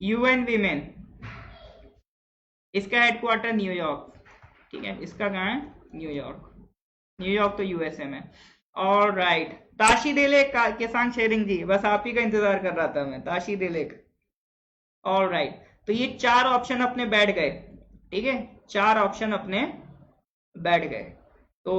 यूएन वीमेन, इसका हेडक्वार्टर न्यूयॉर्क, ठीक है। इसका कहाँ है? न्यूयॉर्क। न्यूयॉर्क तो यूएसए में। और राइट, ताशी डेलेक का केसांग शेरिंग जी, बस आप ही का इंतजार कर रहा था मैं, ताशी डेलेक। All right. तो ये 4 ऑप्शन अपने बैठ गए, ठीक है। 4 ऑप्शन अपने बैठ गए। तो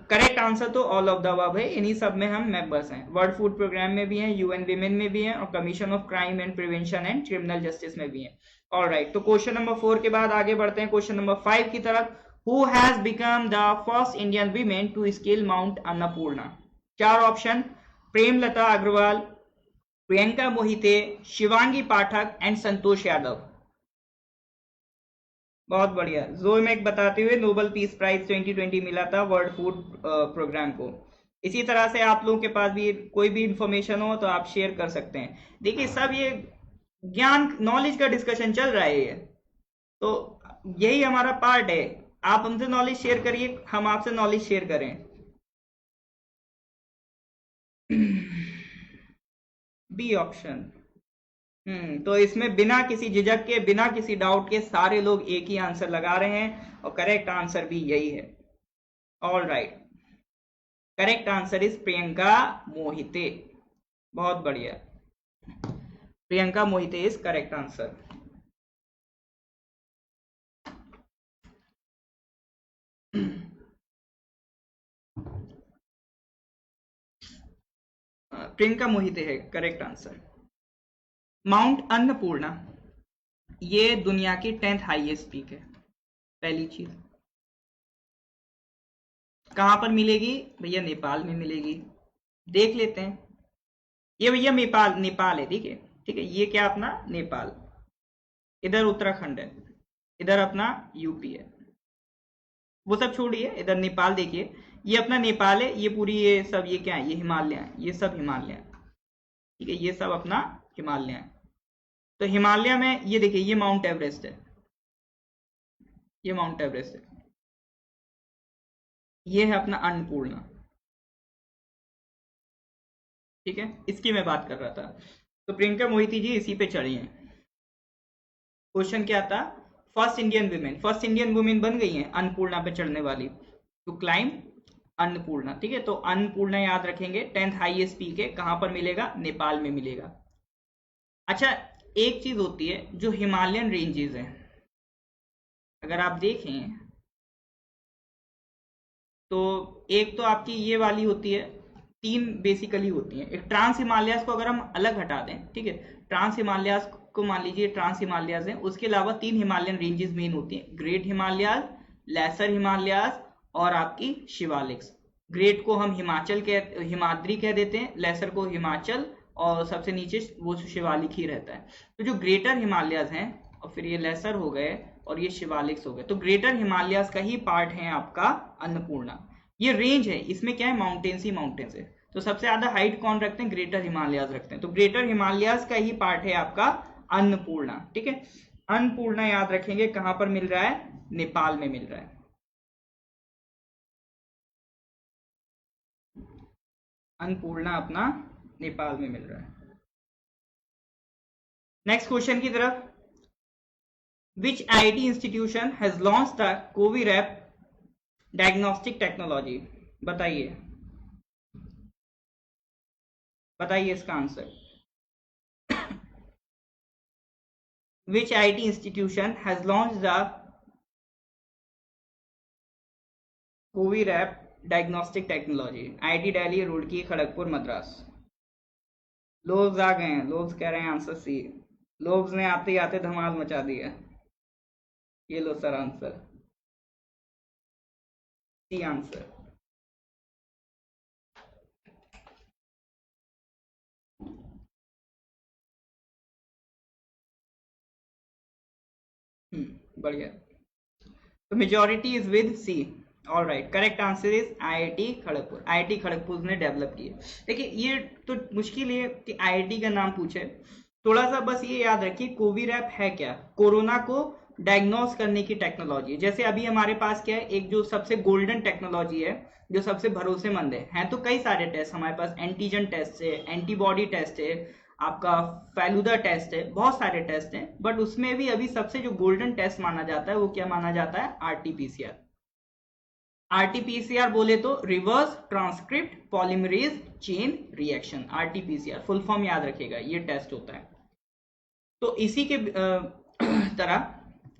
करेक्ट आंसर तो ऑल ऑफ द अबव है, इन्हीं सब में हम मेंबर्स हैं। वर्ल्ड फूड प्रोग्राम में भी हैं, यूएन विमेन में भी हैं, और commission of crime and prevention and criminal justice में भी हैं। ऑल राइट, तो क्वेश्चन नंबर 4 के बाद आगे बढ़ते हैं क्वेश्चन नंबर 5 की तरफ। Who has become the first Indian women to scale Mount Annapurna? 4 option: Premlata Agarwal, Priyanka Mohite, Shivangi Pathak and Santosh Yadav. बहुत बढ़िया। जोमेक बताते हुए नोबेल पीस प्राइज 2020 मिला था वर्ल्ड फूड प्रोग्राम को। इसी तरह से आप लोगों के पास भी कोई भी इंफॉर्मेशन हो तो आप शेयर कर सकते हैं। देखिए, सब ये ज्ञान नॉलेज का डिस्कशन चल रहा है ये, तो यही हमारा पार्ट है। आप हमसे नॉलेज शेयर करिए, हम आपसे नॉलेज शेयर करें। B option. तो इसमें बिना किसी झिझक के, बिना किसी डाउट के सारे लोग एक ही आंसर लगा रहे हैं, और करेक्ट आंसर भी यही है। All right, correct answer is Priyanka Mohite. बहुत बढ़िया, Priyanka Mohite is correct answer. Priyanka Mohite है करेक्ट आंसर। माउंट अन्नपूर्णा, ये दुनिया की 10th हाईएस्ट पीक है, पहली चीज। कहाँ पर मिलेगी भैया? नेपाल में मिलेगी। देख लेते हैं। ये भैया नेपाल, नेपाल है, ठीक है। ठीक है, ये क्या अपना नेपाल, इधर उत्तराखंड है, इधर अपना यूपी है। वो सब छोड़िए, इधर नेपाल देखिए, ये अपना नेपाल है। ये पूरी ये सब ये क्या है? ये हिमालय है, ये सब हिमालय है, ठीक है। ये सब अपना हिमालय है। तो हिमालय में ये देखिए, ये माउंट एवरेस्ट है, ये माउंट एवरेस्ट है। ये है अपना अन्नपूर्णा, ठीक है। इसकी मैं बात कर रहा था। तो प्रियंका मोहिती जी इसी पे चढ़ी हैं। क्वेश्चन क्या था? फर्स्ट इंडियन वुमेन बन गई हैं अन्नपूर्णा पे चढ़ने वाली, टू क्लाइम अन्नपूर्णा, ठीक है। तो अन्नपूर्णा याद रखेंगे, 10th हाईएस्ट पीक है। कहां पर मिलेगा? नेपाल में मिलेगा। अच्छा, एक चीज होती है जो हिमालयन रेंजेस हैं, अगर आप देखें तो एक तो आपकी ये वाली होती है, तीन बेसिकली होती हैं। एक ट्रांस हिमालयाज को अगर हम अलग हटा दें, ठीक है, ट्रांस हिमालयाज को मान लीजिए ट्रांस हिमालयाज हैं, उसके अलावा तीन हिमालयन रेंजेस मेन होती हैं, ग्रेट हिमालयाज, लेसर हिमालयाज और आपकी शिवालिक्स। ग्रेट को हम हिमाद्री कह देते हैं, लेसर को हिमाचल, और सबसे नीचे वो शिवालिक ही रहता है। तो जो ग्रेटर हिमालयाज हैं, और फिर ये लेसर हो गए और ये शिवालिक्स हो गए, तो ग्रेटर हिमालयाज का ही पार्ट है आपका अन्नपूर्णा। ये रेंज है, इसमें क्या है? माउंटेन्स ही माउंटेन्स है। तो सबसे ज्यादा हाइट कौन रखते हैं? ग्रेटर हिमालयाज रखते हैं। तो ग्रेटर हिमालयाज का ही पार्ट है आपका अन्नपूर्णा, ठीक है। अन्नपूर्णा याद रखेंगे, कहां पर मिल रहा है? नेपाल में मिल रहा है। अन्नपूर्णा अपना नेपाल में मिल रहा है। नेक्स्ट क्वेश्चन की तरफ। Which IT institution has launch the Covirap diagnostic technology? बताइए, बताइए इसका answer. Which IT institution has launch the Covirap diagnostic technology? IT Delhi, Roorkee, Kharagpur, Madras. लोग आ गए हैं, लोग कह रहे हैं आंसर सी। लोग ने आते ही आते धमाल मचा दिया। ये लो सर आंसर, सी आंसर। बढ़िया। तो majority is with C. All right, correct answer is IIT Kharagpur. IIT Kharagpur ने डेवलप किए। देखिए, ये तो मुश्किल है कि आईआईटी का नाम पूछे। थोड़ा सा बस ये याद रखिए, कोविरैप है क्या? कोरोना को डायग्नोस करने की टेक्नोलॉजी। जैसे अभी हमारे पास क्या है, एक जो सबसे गोल्डन टेक्नोलॉजी है, जो सबसे भरोसेमंद है तो कई सारे टेस्ट हमारे पास, एंटीजन टेस्ट है, एंटीबॉडी टेस्ट है, आपका फेलुदा टेस्ट है, बहुत सारे टेस्ट हैं। बट उसमें भी अभी सबसे जो गोल्डन टेस्ट माना जाता है वो क्या माना जाता है? आरटीपीसीआर। आरटीपीसीआर बोले तो reverse transcript polymerase chain reaction, RTPCR full form याद रखिएगा, ये टेस्ट होता है। तो इसी के तरह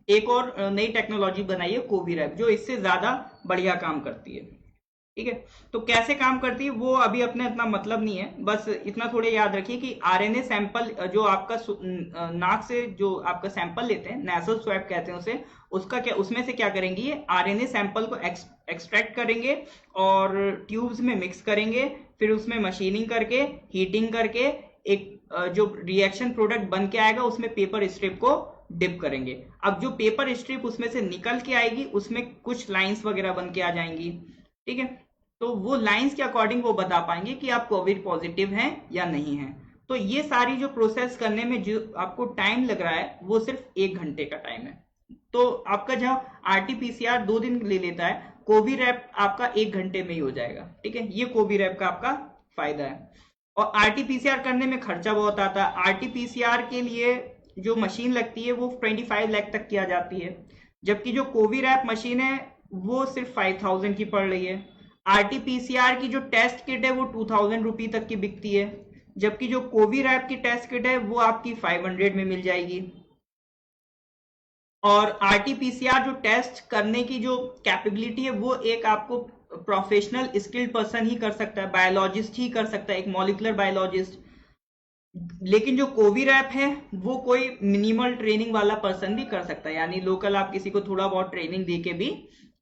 एक और नई टेक्नोलॉजी बनाई है कोविरैप, जो इससे ज्यादा बढ़िया काम करती है, ठीक है। तो कैसे काम करती है वो अभी अपने इतना मतलब नहीं है, बस इतना थोड़े याद रखिए कि आरएनए सैंपल जो आपका नाक से जो आपका सैंपल लेते हैं, नेजल स्वैब कहते हैं उसे, उसका क्या, उसमें से क्या करेंगे? ये आरएनए सैंपल को एक्सट्रैक्ट करेंगे और ट्यूब्स में मिक्स करेंगे, फिर उसमें मशीनिंग करके, हीटिंग करके, एक जो रिएक्शन प्रोडक्ट बन के आएगा उसमें पेपर स्ट्रिप को डिप करेंगे। अब जो पेपर स्ट्रिप उसमें से निकल के आएगी, उसमें कुछ लाइंस वगैरह बन के आ जाएंगी, ठीक है। तो वो लाइंस के अकॉर्डिंग वो बता पाएंगे कि आप कोविड पॉजिटिव हैं या नहीं है। तो ये सारी जो प्रोसेस करने में जो आपको टाइम लग रहा है वो सिर्फ 1 घंटे का टाइम है। तो आपका जहाँ आरटीपीसीआर 2 दिन ले लेता है, कोविरैप आपका 1 घंटे में ही हो जाएगा, ठीक है। ये कोविरैप का आपका फायदा है। और आरटीपीसीआर करने में खर्चा बहुत आता है। आरटीपीसीआर के लिए जो मशीन लगती है वो 25 लाख तक की आ जाती है, जबकि जो कोविरैप मशीन है वो सिर्फ 5000 की पड़ रही है। आरटीपीसीआर की जो टेस्ट किट है वो 2000 रुपी तक की बिकती है, जबकि जो कोविरैप की टेस्ट किट है वो आपकी 500 में मिल जाएगी। और आरटीपीसीआर जो टेस्ट करने की जो कैपेबिलिटी है वो एक आपको प्रोफेशनल स्किल्ड पर्सन ही कर सकता है, बायोलॉजिस्ट ही कर सकता है, एक मॉलिकुलर बायोलॉजिस्ट। लेकिन जो कोविरैप है वो कोई मिनिमल ट्रेनिंग वाला पर्सन भी कर सकता है, यानी लोकल आप किसी को थोड़ा बहुत ट्रेनिंग दे के भी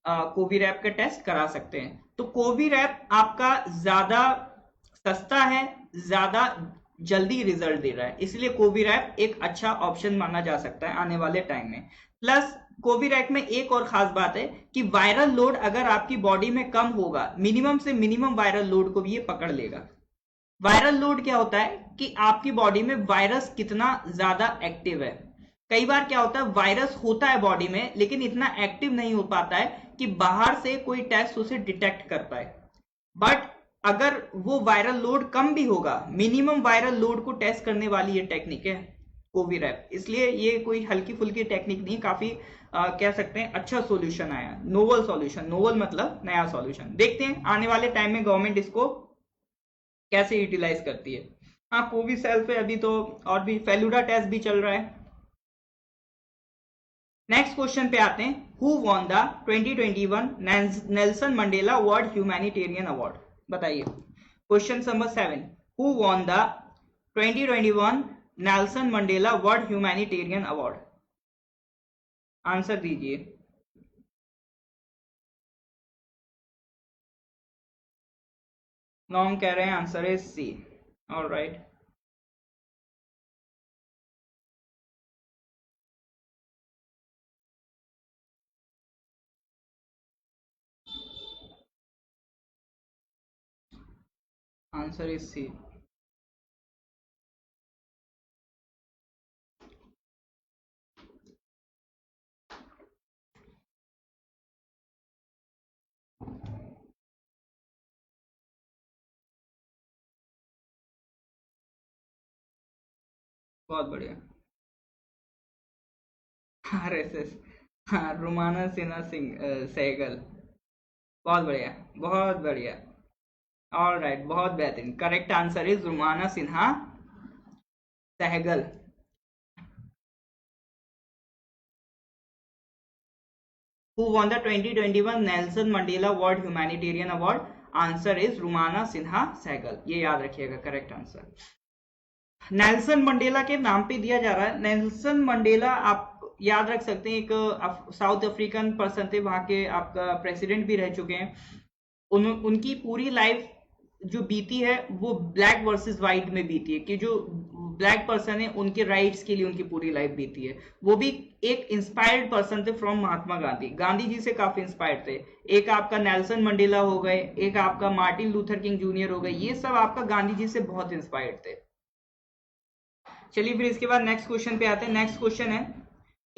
कोविरैप का टेस्ट करा सकते हैं। तो कोविरैप आपका ज्यादा सस्ता है, ज्यादा जल्दी रिजल्ट दे रहा है, इसलिए कोविरैप एक अच्छा ऑप्शन माना जा सकता है आने वाले टाइम में। प्लस कोविरैप में एक और खास बात है कि वायरल लोड अगर आपकी बॉडी में कम होगा, मिनिमम से मिनिमम वायरल लोड को भी ये पकड़ लेगा। वायरल लोड क्या होता है कि आपकी बॉडी में वायरस कितना ज्यादा एक्टिव है। कई बार क्या होता है, वायरस होता है बॉडी में लेकिन इतना एक्टिव नहीं हो पाता है कि बाहर से कोई टेस्ट उसे डिटेक्ट कर पाए। बट अगर वो वायरल लोड कम भी होगा, मिनिमम वायरल लोड को टेस्ट करने वाली ये टेक्निक है कोविरैप, इसलिए ये कोई हल्की फुल्की टेक्निक नहीं, काफी कह सकते हैं अच्छा सॉल्यूशन आया, नोवल सॉल्यूशन। नोवल मतलब नया सॉल्यूशन। देखते हैं आने वाले टाइम में गवर्नमेंट इसको कैसे यूटिलाइज करती है। हाँ, कोविसेल्फ पे अभी तो और भी फेलुडा टेस्ट भी चल रहा है। नेक्स्ट क्वेश्चन पे आते हैं। Who won the 2021 Nelson Mandela world humanitarian award? बताइए। Question number 7, who won the 2021 Nelson Mandela world humanitarian award? Answer दीजिए। नॉम कह रहे हैं answer is C. Alright, answer is C. बहुत बढ़िया। आरएसएस, हाँ, रुमाना सिन्हा सिंह सहगल। बहुत बढ़िया, बहुत बढ़िया। ऑल राइट, बहुत बेहतरीन। Correct answer is Rumana Sinha Sehgal. Who won the 2021 Nelson Mandela world humanitarian award? Answer is Rumana Sinha Sehgal. ये याद रखिएगा, करेक्ट आंसर। नेल्सन मंडेला के नाम पे दिया जा रहा है। नेल्सन मंडेला आप याद रख सकते हैं, एक साउथ अफ्रीकन पर्सन थे, वहां के आपका प्रेसिडेंट भी रह चुके हैं। उनकी पूरी लाइफ जो बीती है वो ब्लैक वर्सेस व्हाइट में बीती है, कि जो ब्लैक पर्सन है उनके राइट्स के लिए उनकी पूरी लाइफ बीती है। वो भी एक इंस्पायर्ड पर्सन थे फ्रॉम महात्मा गांधी। गांधी जी से काफी इंस्पायर्ड थे। एक आपका नेल्सन मंडेला हो गए, एक आपका मार्टिन लूथर किंग जूनियर हो गए, ये सब आपका गांधी जी से बहुत इंस्पायर्ड थे। चलिए फिर इसके बाद नेक्स्ट क्वेश्चन पे आते हैं। नेक्स्ट क्वेश्चन है,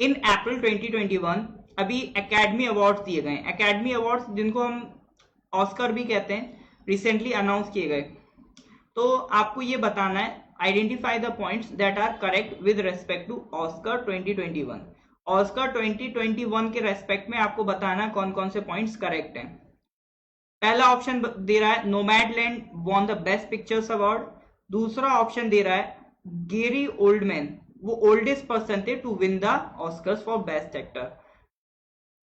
इन अप्रैल 2021 अभी एकेडमी अवार्ड्स दिए गए। एकेडमी अवार्ड्स जिनको हम ऑस्कर भी कहते हैं, रिसेंटली अनाउंस किए गए। तो आपको ये बताना है, identify the points that are correct with respect to Oscar 2021। Oscar 2021 के रेस्पेक्ट में आपको बताना कौन कौन से पॉइंट्स करेक्ट हैं। पहला ऑप्शन दे रहा है Nomadland won the best pictures award. दूसरा ऑप्शन दे रहा है गेरी ओल्डमैन, वो ओल्डेस्ट पर्सन थे to win the Oscars for best actor.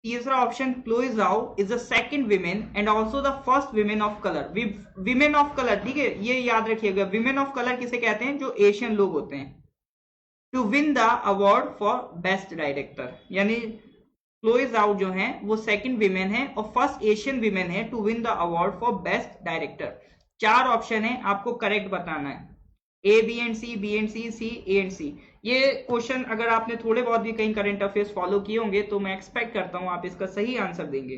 तीसरा option Chloe Zhao is the second women and also the first women of colour. Women of colour, ठीक है, ये याद रखिएगा। विमेन ऑफ कलर किसे कहते हैं? जो एशियन लोग होते हैं। To win the award for best director, यानी क्लोई ज़ाओ जो है वो सेकंड विमेन है और फर्स्ट एशियन विमेन है to win the award for best director. 4 option है, आपको करेक्ट बताना है। A, B and C, B and C, C, A and C. ये क्वेश्चन अगर आपने थोड़े बहुत भी कहीं करंट अफेयर्स फॉलो किए होंगे तो मैं एक्सपेक्ट करता हूं आप इसका सही आंसर देंगे।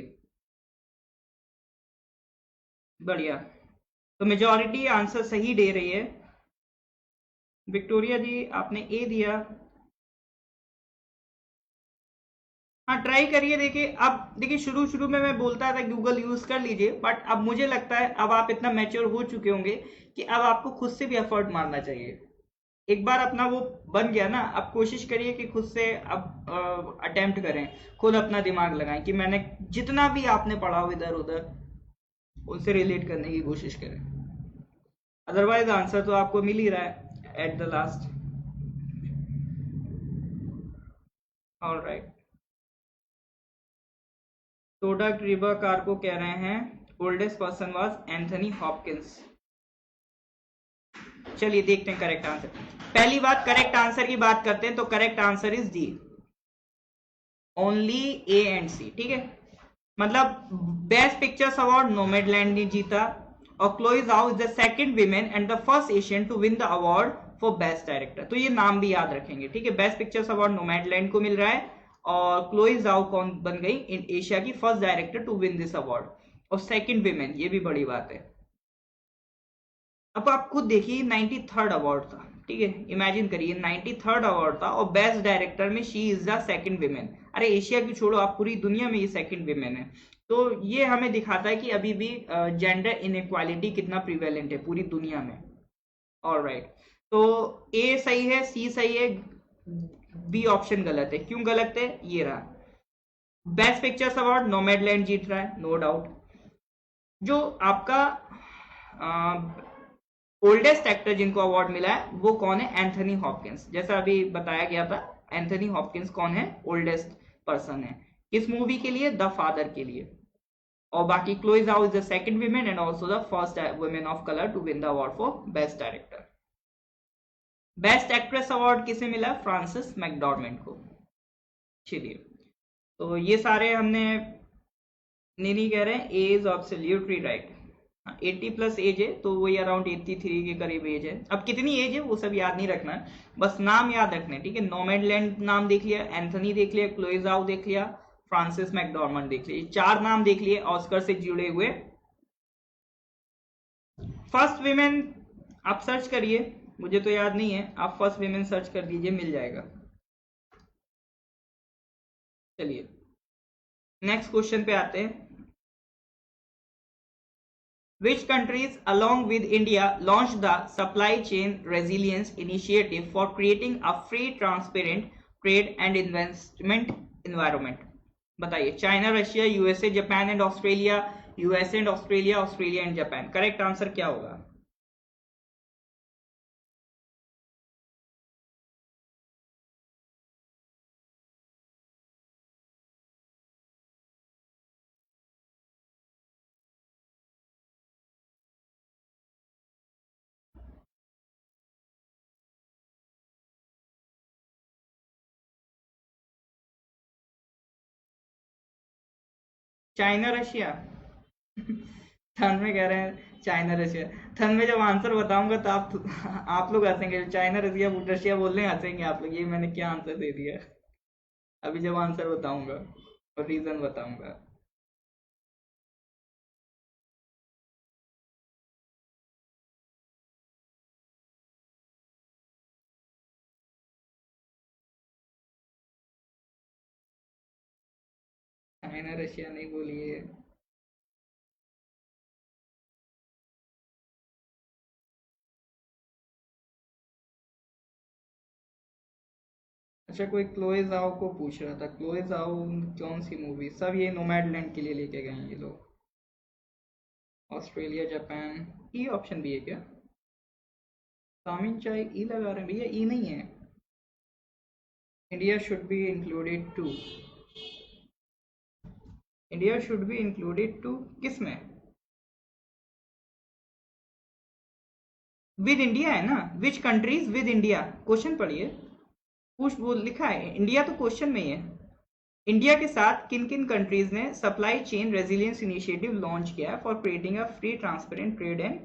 बढ़िया, तो मेजॉरिटी आंसर सही दे रही है। विक्टोरिया जी आपने ए दिया। हाँ, ट्राई करिए। देखिए, अब देखिए, शुरू शुरू में मैं बोलता था गूगल यूज कर लीजिए, बट अब मुझे लगता है अब आप इतना मैच्योर हो चुके होंगे कि अब आपको खुद से भी एफर्ट मारना चाहिए। एक बार अपना वो बन गया ना, अब कोशिश करिए कि खुद से अब अटेम्प्ट करें, खुद अपना दिमाग लगाएं कि मैंने जितना भी आपने पढ़ा हो इधर उधर उनसे रिलेट करने की कोशिश करें। अदरवाइज आंसर तो आपको मिल ही रहा है at the last. All right, टोडा ट्रिबा कार को कह रहे हैं oldest person was Anthony Hopkins. चलिए देखते हैं करेक्ट आंसर। पहली बात, करेक्ट आंसर की बात करते हैं तो correct answer is D, only A and C, ठीक है। मतलब बेस्ट पिक्चर्स अवार्ड नोमैडलैंड ने जीता, और Chloe Zhao is the second women and the first Asian to win the award for best director. तो ये नाम भी याद रखेंगे, ठीक है। बेस्ट पिक्चर्स अवार्ड नोमैडलैंड को मिल रहा है, और क्लोई जाओ कौन बन गई इन एशिया की first director to win this award, और सेकंड विमेन, ये भी बड़ी बात है। अब आप खुद देखिए 93rd अवार्ड था, ठीक है, इमेजिन करिए 93rd अवार्ड था, और बेस्ट डायरेक्टर में she is the second women. अरे एशिया की छोड़ो, आप पूरी दुनिया में ये सेकंड विमेन है। तो ये हमें दिखाता है कि अभी भी जेंडर इनइक्वालिटी कितना प्रिवेलेंट है पूरी दुनिया में। ऑलराइट, तो ए सही है, सी सही है, बी ऑप्शन गलत है। क्यों गलत है? ये रहा, बेस्ट पिक्चर्स अवार्ड नोमैडलैंड जीत रहा है, नो डाउट। जो आपका ओल्डेस्ट एक्टर जिनको अवार्ड मिला है वो कौन है? Anthony Hopkins. जैसा अभी बताया गया था, एंथनी हॉपकिंस कौन है? ओल्डेस्ट पर्सन है। किस मूवी के लिए? द फादर के लिए। और बाकी Chloe Zhao is the second women and also the first women of colour to win the award for best director. Best actress award किसे मिला? फ्रांसिस मैकडॉर्मेंट को। चलिए, तो ये सारे हमने नहीं कह रहे हैं, A is absolutely right. 80 plus age है, तो वही अराउंड 83 के करीब एज है। अब कितनी एज है वो सब याद नहीं रखना है, बस नाम याद रखने, ठीक है। नोमैडलैंड नाम देख लिया, एंथनी देख लिया, क्लोई जाओ देख लिया, फ्रांसिस मैकडॉर्मंड देख लिया, चार नाम देख लिए ऑस्कर से जुड़े हुए। फर्स्ट विमेन आप सर्च करिए, मुझे तो याद नहीं है, आप फर्स्ट विमेन सर्च कर दीजिए, मिल जाएगा। चलिए नेक्स्ट क्वेश्चन पे आते हैं। Which countries along with India launched the Supply Chain Resilience Initiative for creating a free, transparent trade and investment environment? बताइए। China, Russia, USA, Japan and Australia, USA and Australia, Australia and Japan. Correct answer क्या होगा? China, Russia. थन में कह रहे हैं China, Russia. थन में जब आंसर बताऊंगा तो आप लोग हंसेंगे, चाइना, रशिया, रशिया बोलने हंसेंगे आप लोग, ये मैंने क्या आंसर दे दिया। अभी जब आंसर बताऊंगा और रीजन बताऊंगा। चाइना, रशिया नहीं बोलिए। अच्छा, कोई क्लोए जाओ को पूछ रहा था, क्लोए जाओ कौन सी मूवी? सब ये नोमैडलैंड के लिए लेके गए हैं ये लोग। ऑस्ट्रेलिया, जापान, ई ऑप्शन भी है क्या? तामिन चाय ई लगा रहे हैं भैया, ई नहीं है। India should be included too, India should be included to किस में? विद इंडिया है ना, which countries with India, question पढ़िए। पूछ बोल लिखा है, इंडिया तो क्वेश्चन में ही है। इंडिया के साथ किन किन कंट्रीज ने supply chain resilience initiative launch किया है for creating a free, transparent trade and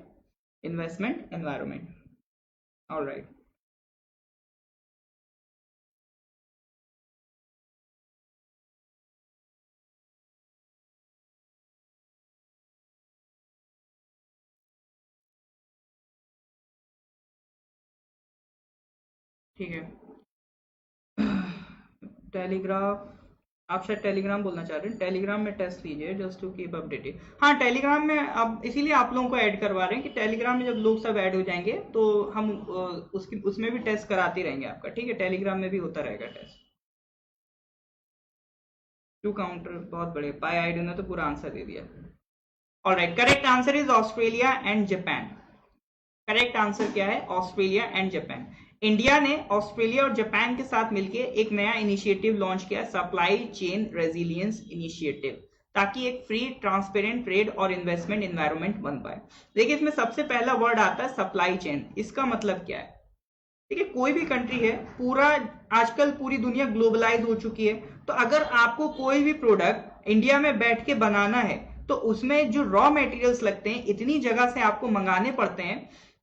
investment environment? Alright, ठीक है। टेलीग्राफ, आप शायद टेलीग्राम बोलना चाह रहे हैं। टेलीग्राम में टेस्ट लीजिए जस्ट टू कीप अपडेटेड। हाँ, टेलीग्राम में अब इसीलिए आप लोगों को ऐड करवा रहे हैं कि टेलीग्राम में जब लोग सब ऐड हो जाएंगे तो हम उसकी उसमें भी टेस्ट कराते रहेंगे आपका, ठीक है। टेलीग्राम में भी होता रहेगा टेस्ट। टू काउंटर बहुत बड़े, पाई आईडी ने तो पूरा आंसर दे दिया। Alright, correct answer is Australia and Japan. Correct answer क्या है? Australia and Japan. इंडिया ने ऑस्ट्रेलिया और जापान के साथ मिलकर एक नया इनिशिएटिव लॉन्च किया, सप्लाई चेन रेजिलियंस इनिशिएटिव, ताकि एक फ्री, ट्रांसपेरेंट ट्रेड और इन्वेस्टमेंट एनवायरनमेंट बन पाए। देखिए, इसमें सबसे पहला वर्ड आता है सप्लाई चेन। इसका मतलब क्या है? देखिए, कोई भी कंट्री है, पूरा आजकल पूरी दुनिया ग्लोबलाइज हो चुकी है, तो अगर आपको कोई भी प्रोडक्ट इंडिया में बैठ के बनाना है तो उसमें जो रॉ मटेरियल्स लगते हैं इतनी जगह से आपको मंगाने पड़ते हैं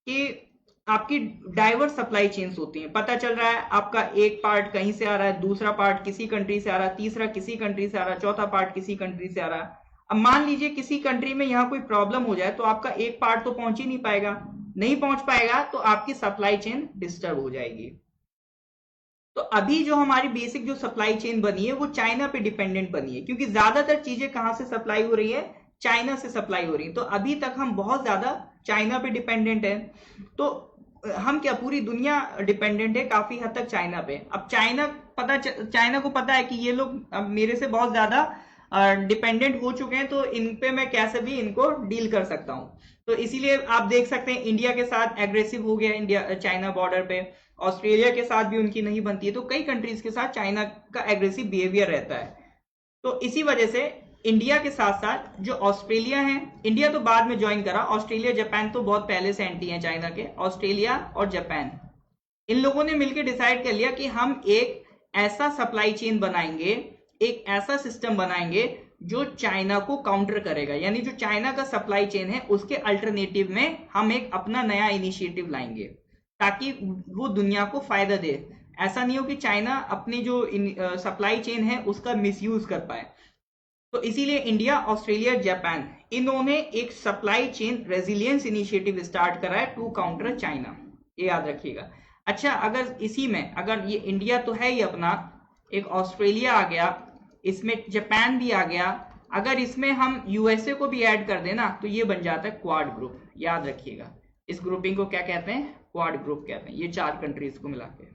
कि आपकी डाइवर्स सप्लाई चेन्स होती हैं। पता चल रहा है आपका एक पार्ट कहीं से आ रहा है, दूसरा पार्ट किसी कंट्री से आ रहा है, तीसरा किसी कंट्री से आ रहा है, चौथा पार्ट किसी कंट्री से आ रहा है। अब मान लीजिए किसी कंट्री में यहाँ कोई प्रॉब्लम हो जाए तो आपका एक पार्ट तो पहुंच ही नहीं पाएगा, नहीं पहुंच पाएगा तो आपकी सप्लाई चेन डिस्टर्ब हो जाएगी। तो अभी जो हमारी बेसिक जो सप्लाई चेन बनी है वो चाइना पे डिपेंडेंट बनी है, क्योंकि ज्यादातर चीजें कहां से सप्लाई हो रही है, चाइना से सप्लाई हो रही है। तो अभी तक हम बहुत ज्यादा चाइना पे डिपेंडेंट है। तो हम क्या, पूरी दुनिया डिपेंडेंट है काफी हद तक चाइना पे। अब चाइना को पता है कि ये लोग अब मेरे से बहुत ज्यादा डिपेंडेंट हो चुके हैं, तो इन पे मैं कैसे भी इनको डील कर सकता हूँ। तो इसीलिए आप देख सकते हैं इंडिया के साथ एग्रेसिव हो गया इंडिया चाइना बॉर्डर पे, ऑस्ट्रेलिया के साथ भी उनकी नहीं बनती है, तो कई कंट्रीज के साथ चाइना का एग्रेसिव बिहेवियर रहता है। तो इसी वजह से इंडिया के साथ साथ जो ऑस्ट्रेलिया है, इंडिया तो बाद में ज्वाइन करा, ऑस्ट्रेलिया जापान तो बहुत पहले से एंटी है चाइना के, ऑस्ट्रेलिया और जापान इन लोगों ने मिलकर डिसाइड कर लिया कि हम एक ऐसा सप्लाई चेन बनाएंगे, एक ऐसा सिस्टम बनाएंगे जो चाइना को काउंटर करेगा। यानी जो चाइना का सप्लाई चेन है उसके अल्टरनेटिव में हम एक अपना नया इनिशिएटिव लाएंगे ताकि वो दुनिया को फायदा दे। ऐसा नहीं हो कि चाइना अपनी जो सप्लाई चेन है उसका मिसयूज कर पाए। तो इसीलिए इंडिया, ऑस्ट्रेलिया, जापान इन्होंने एक supply chain resilience initiative start करा है टू काउंटर चाइना, ये याद रखिएगा। अच्छा, अगर इसी में अगर ये इंडिया तो है ही अपना, एक ऑस्ट्रेलिया आ गया, इसमें जापान भी आ गया, अगर इसमें हम यूएसए को भी ऐड कर देना तो ये बन जाता है क्वाड ग्रुप। याद रखिएगा इस ग्रुपिंग को क्या कहते हैं, क्वाड ग्रुप कहते हैं, ये 4 कंट्रीज को मिला के।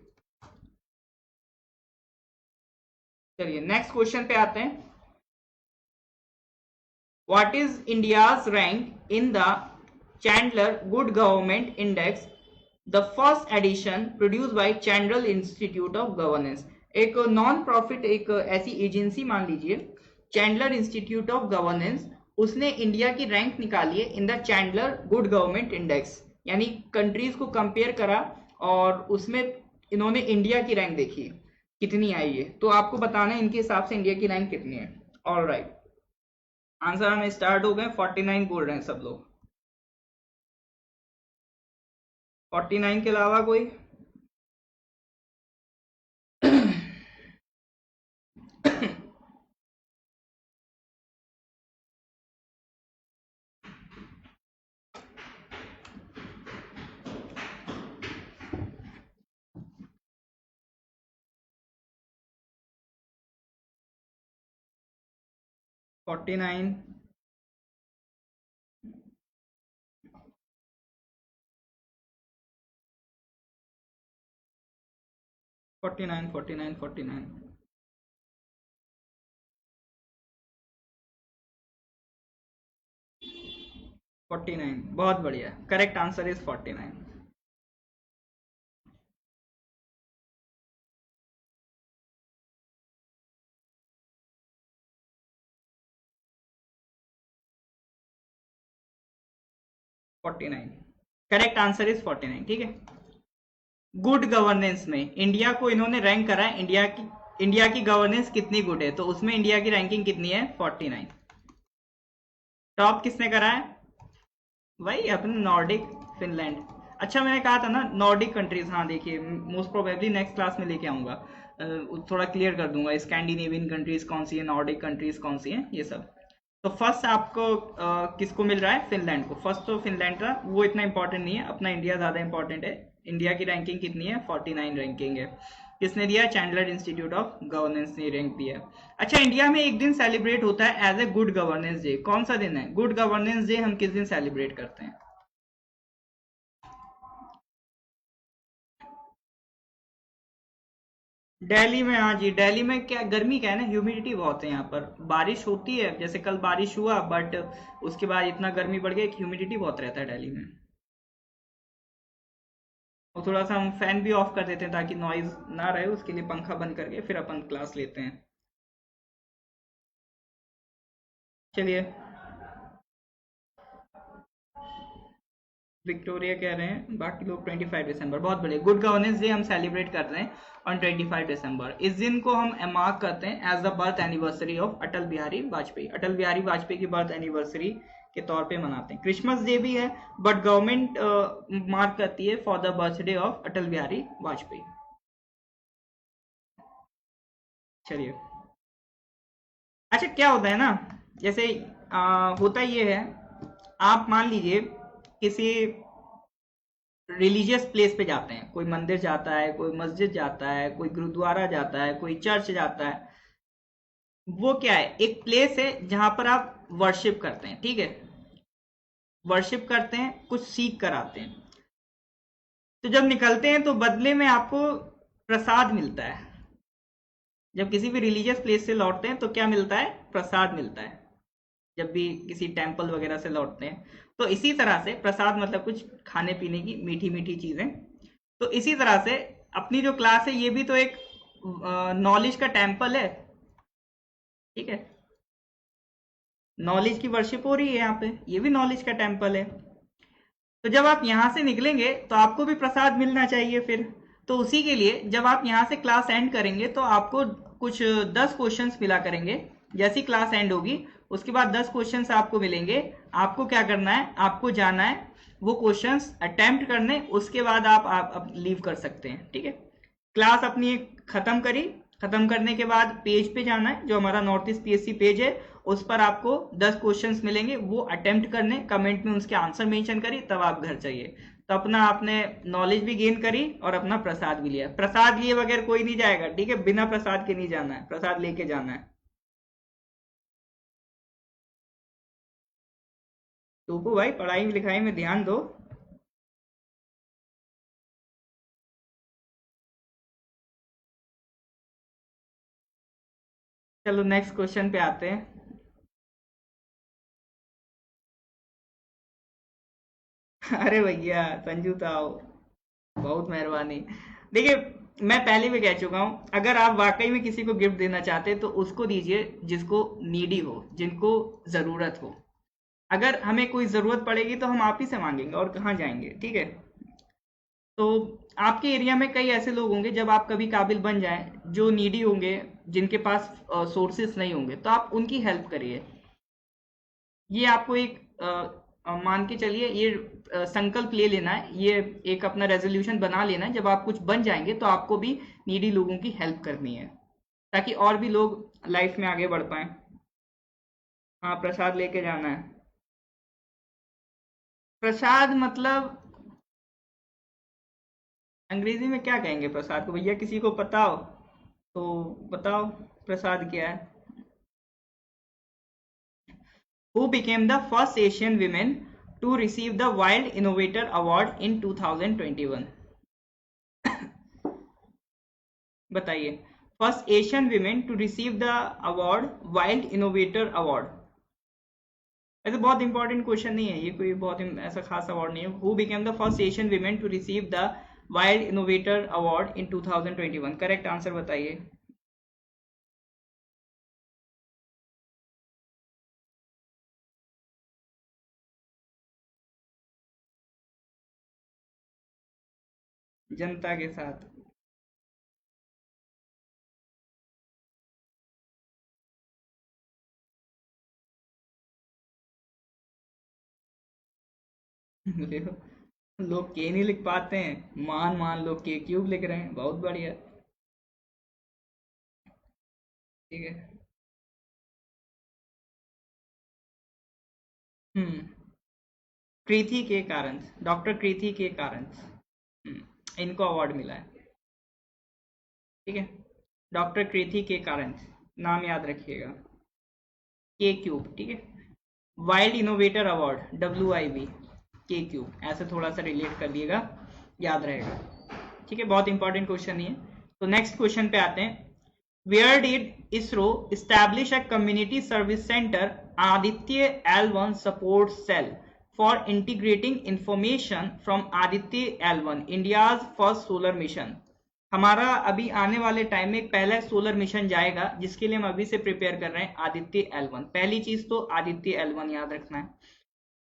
चलिए नेक्स्ट क्वेश्चन पे आते हैं। What is India's rank in the Chandler Good Government Index, the first edition produced by Chandler Institute of Governance? एक नॉन प्रॉफिट एक ऐसी एजेंसी मान लीजिए, चैंडलर इंस्टीट्यूट ऑफ गवर्नेंस, उसने इंडिया की रैंक निकाली है in the Chandler good government index, यानी कंट्रीज को कंपेयर करा और उसमें इन्होंने इंडिया की रैंक देखी कितनी आई है। तो आपको बताना है इनके हिसाब से इंडिया की रैंक कितनी है। ऑल राइट, आंसर हमें स्टार्ट हो गए। 49 बोल रहे हैं सब लोग। 49 के अलावा कोई? फोर्टी नाइन, 49, 49, 49, 49, बहुत बढ़िया। Correct answer is 49। Forty nine, correct answer is 49। ठीक है, गुड गवर्नेंस में इंडिया को इन्होंने रैंक करा है, इंडिया की गवर्नेंस कितनी गुड है, तो उसमें इंडिया की रैंकिंग कितनी है, 49। टॉप किसने करा है, वही अपने नॉर्डिक, फिनलैंड। अच्छा मैंने कहा था ना नॉर्डिक कंट्रीज, हाँ देखिए मोस्ट प्रोबेबली नेक्स्ट क्लास में लेके आऊंगा, थोड़ा क्लियर कर दूंगा स्कैंडिनेवियन कंट्रीज कौन सी है, नॉर्डिक कंट्रीज कौन सी है, ये सब। तो फर्स्ट आपको किसको मिल रहा है, फिनलैंड को। फर्स्ट तो फिनलैंड का, वो इतना इंपॉर्टेंट नहीं है, अपना इंडिया ज्यादा इंपॉर्टेंट है। इंडिया की रैंकिंग कितनी है, 49 रैंकिंग है। किसने दिया, चैंडलर इंस्टीट्यूट ऑफ गवर्नेंस ने रैंक दिया। अच्छा, इंडिया में एक दिन सेलिब्रेट होता है as a good governance day, कौन सा दिन है, गुड गवर्नेंस डे हम किस दिन सेलिब्रेट करते हैं? दिल्ली में, हाँ जी, दिल्ली में क्या गर्मी क्या है ना, ह्यूमिडिटी बहुत है यहाँ पर। बारिश होती है, जैसे कल बारिश हुआ, बट उसके बाद इतना गर्मी बढ़ गया कि ह्यूमिडिटी बहुत रहता है दिल्ली में। और थोड़ा सा हम फैन भी ऑफ कर देते हैं ताकि नॉइज ना रहे, उसके लिए पंखा बंद करके फिर अपन क्लास लेते हैं। चलिए विक्टोरिया कह रहे हैं, बाकी लोग 25 दिसंबर। बहुत बढ़िया, गुड गवर्नेंस डे हम सेलिब्रेट कर रहे हैं ऑन 25 दिसंबर। इस दिन को हम मार्क करते हैं as the birth anniversary of Atal Bihari Vajpayee. Atal Bihari Vajpayee की बर्थ एनिवर्सरी के तौर पे मनाते हैं। क्रिसमस डे भी है, बट गवर्नमेंट मार्क करती है for the birthday of Atal Bihari Vajpayee. चलिए, अच्छा क्या होता है ना, जैसे होता ये है, आप मान लीजिए किसी रिलीजियस प्लेस पे जाते हैं, कोई मंदिर जाता है, कोई मस्जिद जाता है, कोई गुरुद्वारा जाता है, कोई चर्च जाता है। वो क्या है, एक प्लेस है जहां पर आप वर्शिप करते हैं, ठीक है, वर्शिप करते हैं, कुछ सीख कर आते हैं। तो जब निकलते हैं तो बदले में आपको प्रसाद मिलता है। जब किसी भी रिलीजियस प्लेस से लौटते हैं तो क्या मिलता है, प्रसाद मिलता है। जब भी किसी टेम्पल वगैरह से लौटते हैं, तो इसी तरह से प्रसाद मतलब कुछ खाने पीने की मीठी मीठी चीजें। तो इसी तरह से अपनी जो क्लास है ये भी तो एक नॉलेज का टेम्पल है, ठीक है, नॉलेज की वर्शिप हो रही है यहाँ पे, ये भी नॉलेज का टेम्पल है। तो जब आप यहाँ से निकलेंगे तो आपको भी प्रसाद मिलना चाहिए फिर। तो उसी के लिए जब आप यहाँ से क्लास एंड करेंगे तो आपको कुछ 10 क्वेश्चंस मिला करेंगे। जैसी क्लास एंड होगी उसके बाद 10 क्वेश्चंस आपको मिलेंगे। आपको क्या करना है, आपको जाना है वो क्वेश्चंस अटेम्प्ट करने, उसके बाद आप लीव कर सकते हैं, ठीक है। क्लास अपनी खत्म करी, खत्म करने के बाद पेज पे जाना है, जो हमारा नॉर्थ ईस्ट पीएससी पेज है, उस पर आपको 10 क्वेश्चंस मिलेंगे, वो अटेम्प्ट करने, कमेंट में उसके आंसर मेंशन करिए, तब आप घर चाहिए। तो अपना आपने नॉलेज भी गेन करी और अपना प्रसाद भी लिया। प्रसाद लिए बगैर कोई नहीं जाएगा, ठीक है, बिना प्रसाद के नहीं जाना है, प्रसाद लेके जाना है। टूकू भाई, पढ़ाई लिखाई में ध्यान दो। चलो नेक्स्ट क्वेश्चन पे आते हैं। अरे भैया संजू तो आओ, बहुत मेहरबानी। देखिए, मैं पहले भी कह चुका हूं, अगर आप वाकई में किसी को गिफ्ट देना चाहते हैं तो उसको दीजिए जिसको नीडी हो, जिनको जरूरत हो। अगर हमें कोई जरूरत पड़ेगी तो हम आप ही से मांगेंगे, और कहाँ जाएंगे, ठीक है। तो आपके एरिया में कई ऐसे लोग होंगे, जब आप कभी काबिल बन जाएं, जो नीडी होंगे, जिनके पास सोर्सेस नहीं होंगे, तो आप उनकी हेल्प करिए। ये आपको एक मान के चलिए, ये संकल्प ले लेना है, ये एक अपना रेजोल्यूशन बना लेना है, जब आप कुछ बन जाएंगे तो आपको भी नीडी लोगों की हेल्प करनी है, ताकि और भी लोग लाइफ में आगे बढ़ पाए। हाँ, प्रसाद लेके जाना है। प्रसाद मतलब अंग्रेजी में क्या कहेंगे प्रसाद को, भैया किसी को पता हो तो बताओ, प्रसाद क्या है। Who became the first Asian women to receive the Wild Innovator Award in 2021? बताइए, first Asian women to receive the award wild innovator award. ऐसे बहुत इंपॉर्टेंट क्वेश्चन नहीं है ये, कोई बहुत ऐसा खास अवार्ड नहीं है। Who became the first Asian women to receive the wild innovator award in 2021? Correct answer बताइए। जनता के साथ। देखो, लोग के नहीं लिख पाते हैं, मान मान लोग के क्यूब लिख रहे हैं, बहुत बढ़िया, ठीक है। हम्म, कृति के कारण, डॉक्टर कृति के कारण इनको अवार्ड मिला है, ठीक है। डॉक्टर कृति के कारण, नाम याद रखिएगा, के क्यूब, ठीक है। वाइल्ड इनोवेटर अवार्ड, WIV, के क्यूब, ऐसे थोड़ा सा रिलेट कर लिएगा, याद रहेगा, ठीक है। बहुत इंपॉर्टेंट क्वेश्चन ही है। तो नेक्स्ट क्वेश्चन पे आते हैं। Where did ISRO establish a community service centre Aditya L1 support cell for integrating information from Aditya L1, India's first solar mission? हमारा अभी आने वाले टाइम में एक पहला सोलर मिशन जाएगा, जिसके लिए हम अभी से प्रिपेयर कर रहे हैं, आदित्य L1। पहली चीज तो आदित्य L1 याद रखना है।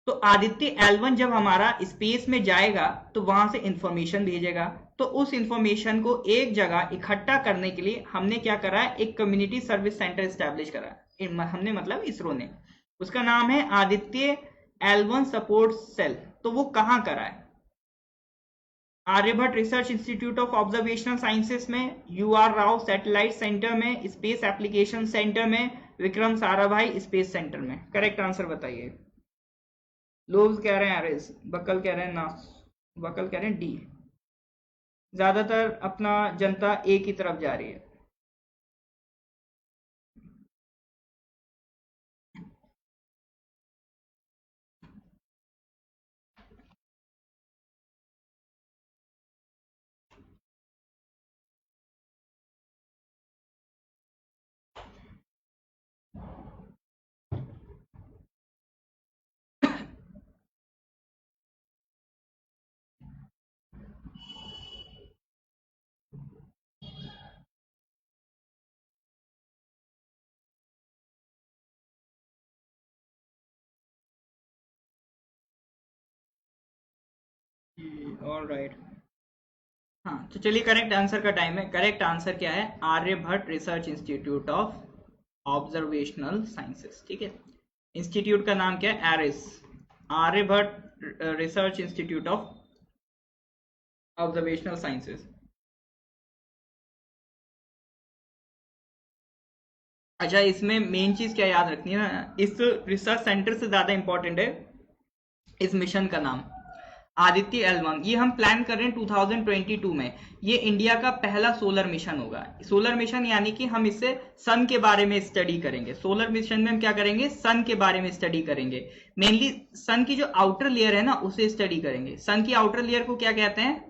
तो आदित्य L1 जब हमारा स्पेस में जाएगा तो वहां से इंफॉर्मेशन भेजेगा। तो उस इंफॉर्मेशन को एक जगह इकट्ठा करने के लिए हमने क्या करा है, एक कम्युनिटी सर्विस सेंटर स्टैब्लिश करा हमने, मतलब इसरो ने। उसका नाम है आदित्य L1 सपोर्ट सेल। तो वो कहाँ करा है? Aryabhatta research institute of observational sciences में, UR राव सैटेलाइट सेंटर में, स्पेस एप्लीकेशन सेंटर में, विक्रम साराभाई स्पेस सेंटर में। करेक्ट आंसर बताइए। लोग कह रहे हैं एरिस, बकल कह रहे हैं नास, बकल कह रहे हैं डी। ज्यादातर अपना जनता ए की तरफ जा रही है। All right. हाँ, तो चलिए करेक्ट आंसर का टाइम है। करेक्ट आंसर क्या है? Aryabhatta research institute of observational sciences. ठीक है, इंस्टीट्यूट का नाम क्या है? ARIES, Aryabhatta research institute of observational sciences. अच्छा, इसमें मेन चीज क्या याद रखनी है ना, इस रिसर्च सेंटर से ज्यादा इंपॉर्टेंट है इस मिशन का नाम आदित्य L1। ये हम प्लान कर रहे हैं 2022 में। ये इंडिया का पहला सोलर मिशन होगा। सोलर मिशन यानी कि हम इससे सन के बारे में स्टडी करेंगे। सोलर मिशन में हम क्या करेंगे? सन के बारे में स्टडी करेंगे। मेनली सन की जो आउटर लेयर है ना, उसे स्टडी करेंगे। सन की आउटर लेयर को क्या कहते हैं?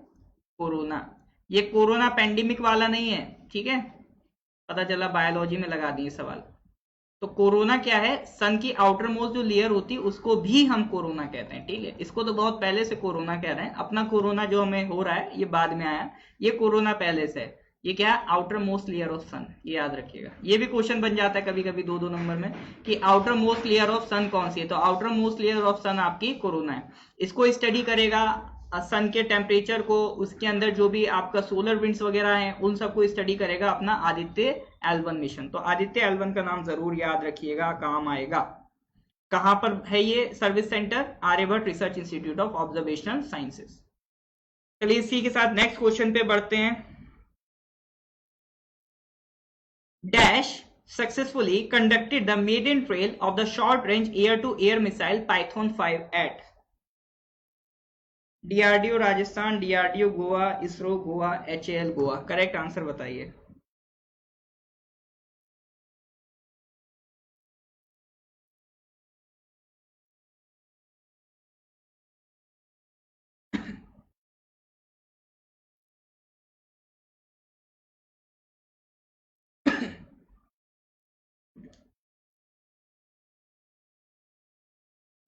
कोरोना। ये कोरोना पेंडेमिक वाला नहीं है, ठीक है? पता चला बायोलॉजी में लगा दिए सवाल। तो कोरोना क्या है? सन की आउटर मोस्ट जो लेयर होती है उसको भी हम कोरोना कहते हैं, ठीक है? इसको तो बहुत पहले से कोरोना कह रहे हैं। अपना कोरोना जो हमें हो रहा है ये बाद में आया, ये कोरोना पहले से है। ये क्या है? आउटर मोस्ट लेयर ऑफ सन। ये याद रखिएगा, ये भी क्वेश्चन बन जाता है कभी कभी 2-2 नंबर में कि आउटर मोस्ट लेयर ऑफ सन कौन सी है। तो आउटर मोस्ट लेयर ऑफ सन आपकी कोरोना है। इसको स्टडी करेगा सन के टेम्परेचर को, उसके अंदर जो भी आपका सोलर विंड्स वगैरह हैं उन सबको स्टडी करेगा अपना आदित्य L1 मिशन। तो आदित्य L1 का नाम जरूर याद रखिएगा, काम आएगा। कहां पर है ये service centre? Aryabhatta research institute of observational sciences. चलिए इसी के साथ नेक्स्ट क्वेश्चन पे बढ़ते हैं। Dash successfully conducted the maiden trail of the short range air to air missile Python 5 at DRDO Rajasthan, DRDO Goa, ISRO Goa, HAL Goa. Correct answer बताइए।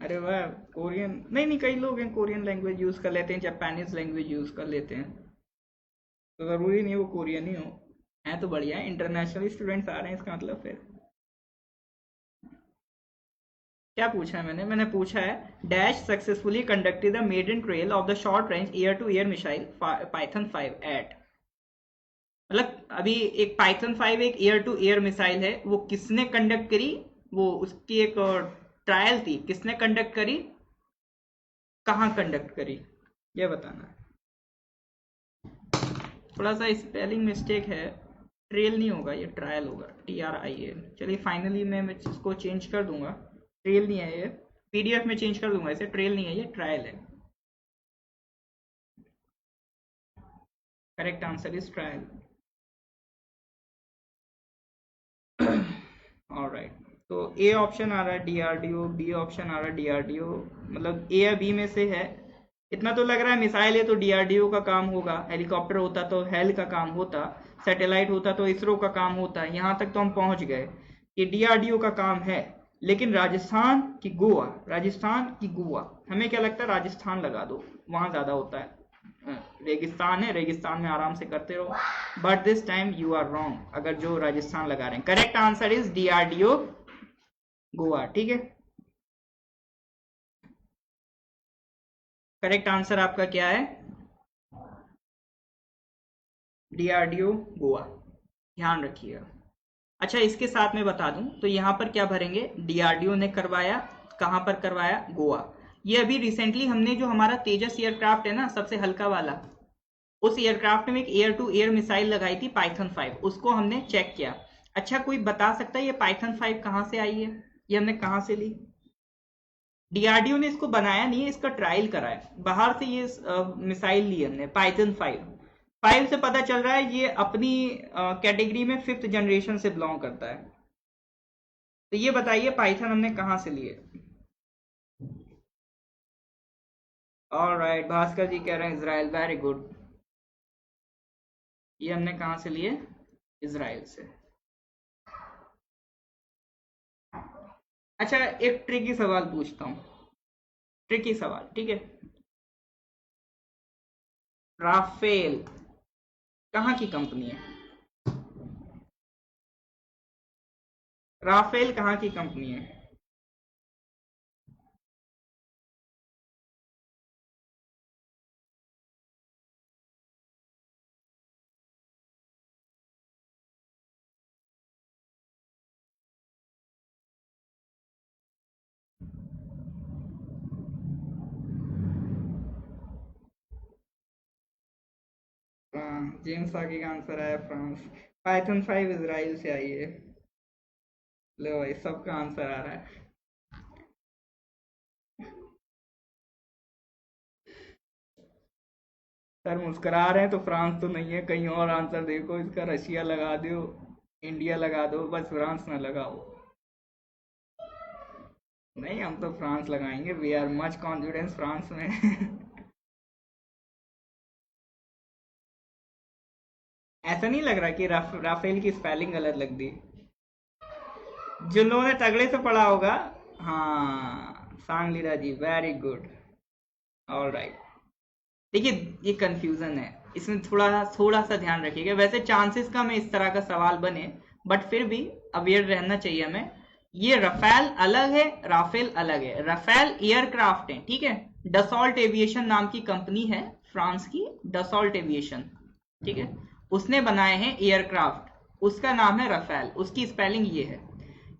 अरे वाह, कोरियन नहीं, नहीं, कई लोग हैं कोरियन लैंग्वेज यूज कर लेते हैं, जापानीज लैंग्वेज यूज कर लेते हैं। तो जरूरी नहीं वो कोरियन ही हो। है तो बढ़िया है, इंटरनेशनल स्टूडेंट्स आ रहे हैं इसका मतलब। फिर क्या पूछा है मैंने पूछा है dash successfully conducted the maiden trail of the short range air to air missile Python 5 eight. मतलब अभी एक पाइथन 5 एक एयर टू एयर मिसाइल है, वो किसने कंडक्ट करी? वो उसकी एक ट्रायल थी, किसने कंडक्ट करी, कहाँ कंडक्ट करी, ये बताना है। थोड़ा सा स्पेलिंग मिस्टेक है, ट्रेल नहीं होगा, ये ट्रायल होगा, TRIL। चलिए फाइनली मैं इसको चेंज कर दूंगा, ट्रेल नहीं है ये, PDF में चेंज कर दूंगा इसे, ट्रेल नहीं है ये, ट्रायल है। Correct answer is trial. Alright, तो ए ऑप्शन आ रहा है DRDO, बी ऑप्शन आ रहा है DRDO, मतलब ए या बी में से है। इतना तो लग रहा है मिसाइल है तो DRDO का काम होगा, हेलीकॉप्टर होता तो हेल का काम होता, सैटेलाइट होता तो इसरो का काम होता। यहाँ तक तो हम पहुंच गए कि DRDO का काम है। लेकिन राजस्थान की गोवा, राजस्थान की गोवा, हमें क्या लगता है? राजस्थान लगा दो, वहां ज्यादा होता है। रेगिस्तान है, रेगिस्तान में आराम से करते रहो। But this time you are wrong, अगर जो राजस्थान लगा रहे हैं। Correct answer is DRDO Goa, ठीक है। करेक्ट आंसर आपका क्या है? डीआरडीओ गोवा, ध्यान रखिएगा। अच्छा, इसके साथ में बता दूं तो यहाँ पर क्या भरेंगे, डीआरडीओ ने करवाया, कहाँ पर करवाया, गोवा। ये अभी रिसेंटली हमने जो हमारा तेजस एयरक्राफ्ट है ना, सबसे हल्का वाला, उस एयरक्राफ्ट में एक एयर टू एयर मिसाइल लगाई थी पाइथन 5, उसको हमने चेक किया। अच्छा, कोई बता सकता है ये पाइथन 5 कहाँ से आई है, ये हमने कहाँ से ली? डीआरडीओ ने इसको बनाया नहीं है, इसका ट्रायल करा है बाहर से। ये मिसाइल ली हमने पाइथन 5। 5 से पता चल रहा है ये अपनी कैटेगरी में 5th जनरेशन से बिलोंग करता है। तो ये बताइए पाइथन हमने कहाँ से लिए? ऑलराइट, भास्कर जी कह रहे हैं इजराइल, वेरी गुड। ये हमने कहाँ से लिए? इजराइल से। अच्छा, एक ट्रिकी सवाल पूछता हूँ, ट्रिकी सवाल, ठीक है? राफेल कहाँ की कंपनी है? राफेल कहाँ की कंपनी है? जेम्स आगे का आंसर आया फ्रांस। पाइथन 5 इजराइल से आई है। लो भाई, सबका आंसर आ रहा है। सर मुस्कुरा रहे हैं तो फ्रांस तो नहीं है, कहीं और आंसर देखो इसका, रशिया लगा दो, इंडिया लगा दो, बस फ्रांस ना लगाओ। नहीं, हम तो फ्रांस लगाएंगे, we are much confidence France में। ऐसा नहीं लग रहा कि राफेल की स्पेलिंग गलत लग दी? जिन्होंने तगड़े से पढ़ा होगा। हाँ, सांगलीला जी, वेरी गुड। All right. देखिए, ये कंफ्यूजन है, इसमें थोड़ा थोड़ा सा ध्यान रखिएगा। वैसे चांसेस कम है इस तरह का सवाल बने, बट फिर भी अवेयर रहना चाहिए हमें। ये रफेल अलग है, राफेल अलग है। रफेल एयरक्राफ्ट है, ठीक है? डसॉल्ट एविएशन नाम की कंपनी है, फ्रांस की, डसॉल्ट एविएशन, ठीक है? उसने बनाए हैं एयरक्राफ्ट, उसका नाम है रफेल, उसकी स्पेलिंग ये है।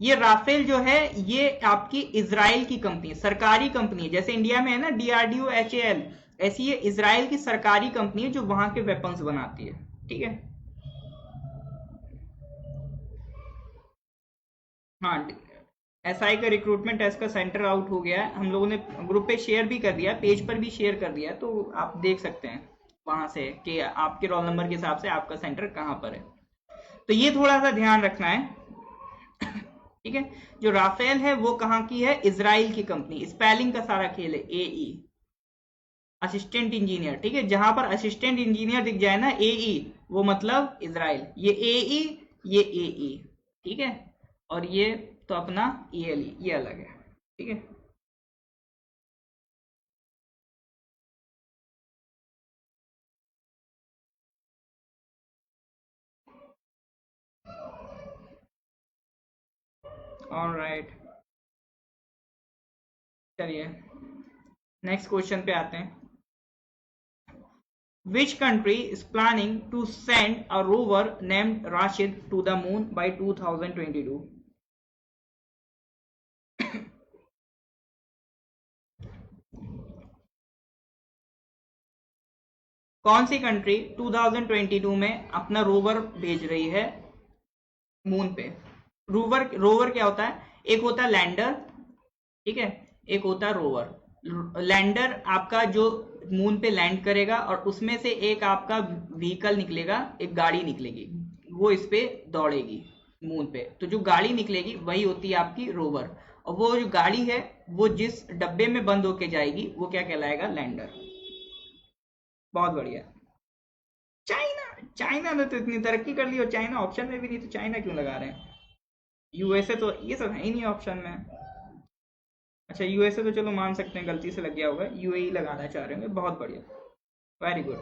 ये राफेल जो है ये आपकी इजराइल की कंपनी है, सरकारी कंपनी है। जैसे इंडिया में है ना डीआरडीओ एचएएल, ऐसी ये इजराइल की सरकारी कंपनी है जो वहां के वेपन्स बनाती है, ठीक है? हाँ, एसआई का रिक्रूटमेंट टेस्ट का सेंटर आउट हो गया है, हम लोगों ने ग्रुप पे शेयर भी कर दिया है, पेज पर भी शेयर कर दिया है, तो आप देख सकते हैं वहां से कि आपके रोल नंबर के हिसाब से आपका सेंटर कहाँ पर है। तो ये थोड़ा सा ध्यान रखना है, ठीक है? जो राफेल है वो कहाँ की है? इजराइल की कंपनी। स्पेलिंग का सारा खेल है, एई, असिस्टेंट इंजीनियर, ठीक है? जहां पर असिस्टेंट इंजीनियर दिख जाए ना, एई, वो मतलब इजराइल। ये एई, ये एई, ठीक है? और ये तो अपना ईएलई, ये अलग है, ठीक है? ऑलराइट, चलिए नेक्स्ट क्वेश्चन पे आते हैं। Which country is planning to send a rover named Rashid to the moon by 2022? कौन सी कंट्री 2022 में अपना रोवर भेज रही है मून पे? रोवर, रोवर क्या होता है? एक होता है लैंडर, ठीक है? एक होता है रोवर। लैंडर आपका जो मून पे लैंड करेगा और उसमें से एक आपका व्हीकल निकलेगा, एक गाड़ी निकलेगी, वो इस पे दौड़ेगी मून पे। तो जो गाड़ी निकलेगी वही होती है आपकी रोवर, और वो जो गाड़ी है वो जिस डब्बे में बंद होके जाएगी वो क्या कहलाएगा? लैंडर। बहुत बढ़िया। चाइना, चाइना ने तो इतनी तरक्की कर ली और चाइना ऑप्शन में भी नहीं, तो चाइना क्यों लगा रहे हैं? यूएसए तो ये सब है ही नहीं ऑप्शन में। अच्छा, यूएसए तो चलो मान सकते हैं गलती से लग गया होगा, यूएई लगाना चाह रहे होंगे, बहुत बढ़िया, very good.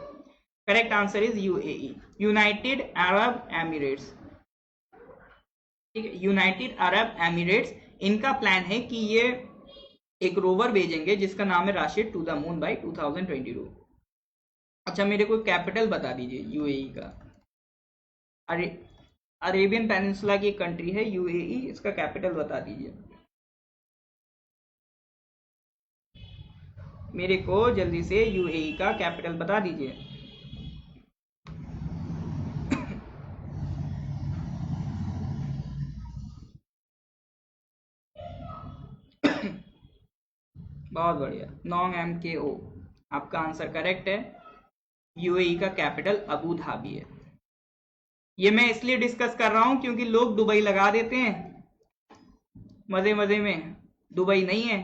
Correct answer is UAE, United Arab Emirates, ठीक है? यूनाइटेड अरब एमिरेट्स, इनका प्लान है कि ये एक रोवर भेजेंगे जिसका नाम है Rashid to the moon by 2022। अच्छा, मेरे को कैपिटल बता दीजिए यूएई का। अरे, अरेबियन पेनिनसुला की एक कंट्री है यूएई, इसका कैपिटल बता दीजिए मेरे को, जल्दी से यूएई का कैपिटल बता दीजिए। बहुत बढ़िया, नोंग MKO, आपका आंसर करेक्ट है। यूएई का कैपिटल अबू धाबी है। ये मैं इसलिए डिस्कस कर रहा हूं क्योंकि लोग दुबई लगा देते हैं मजे मजे में, दुबई नहीं है।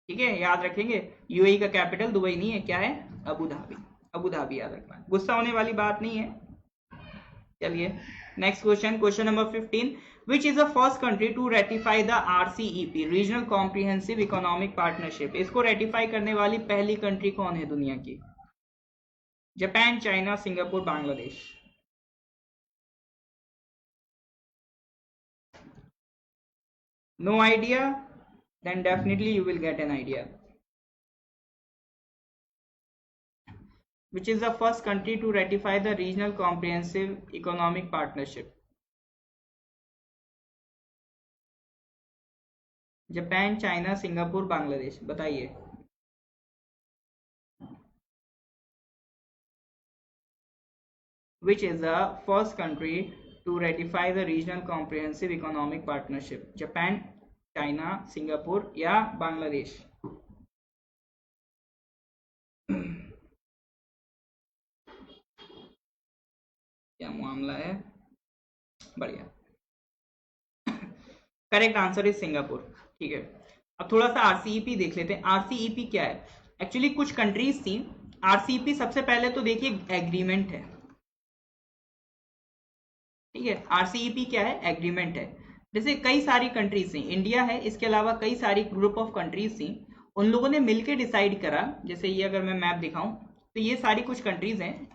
ठीक है, याद रखेंगे, यूएई का कैपिटल दुबई नहीं है, क्या है? Abu Dhabi. अबू धाबी याद रखना, गुस्सा होने वाली बात नहीं है। चलिए next question, question number 15, which is the first country to ratify the RCEP, regional comprehensive economic partnership? इसको रेटिफाई करने वाली पहली कंट्री कौन है दुनिया की? Japan, China, Singapore, Bangladesh? No idea? Then definitely you will get an idea. Which is the first country to ratify the Regional Comprehensive Economic Partnership? Japan, China, Singapore, Bangladesh, बताइए। Which is the first country to ratify the Regional Comprehensive Economic Partnership? Japan, China, Singapore या बांग्लादेश? क्या मामला है? बढ़िया, correct answer is Singapore. ठीक है, अब थोड़ा सा आरसीईपी देख लेते हैं। आरसीईपी क्या है? एक्चुअली कुछ कंट्रीज थी। आरसीईपी सबसे पहले तो देखिए एग्रीमेंट है। ठीक है, आरसीईपी क्या है? एग्रीमेंट है। जैसे कई सारी कंट्रीज थी, इंडिया है, इसके अलावा कई सारी ग्रुप ऑफ कंट्रीज थी, उन लोगों ने मिलकर डिसाइड करा। जैसे ये अगर मैं मैप दिखाऊं तो ये सारी कुछ कंट्रीज हैं,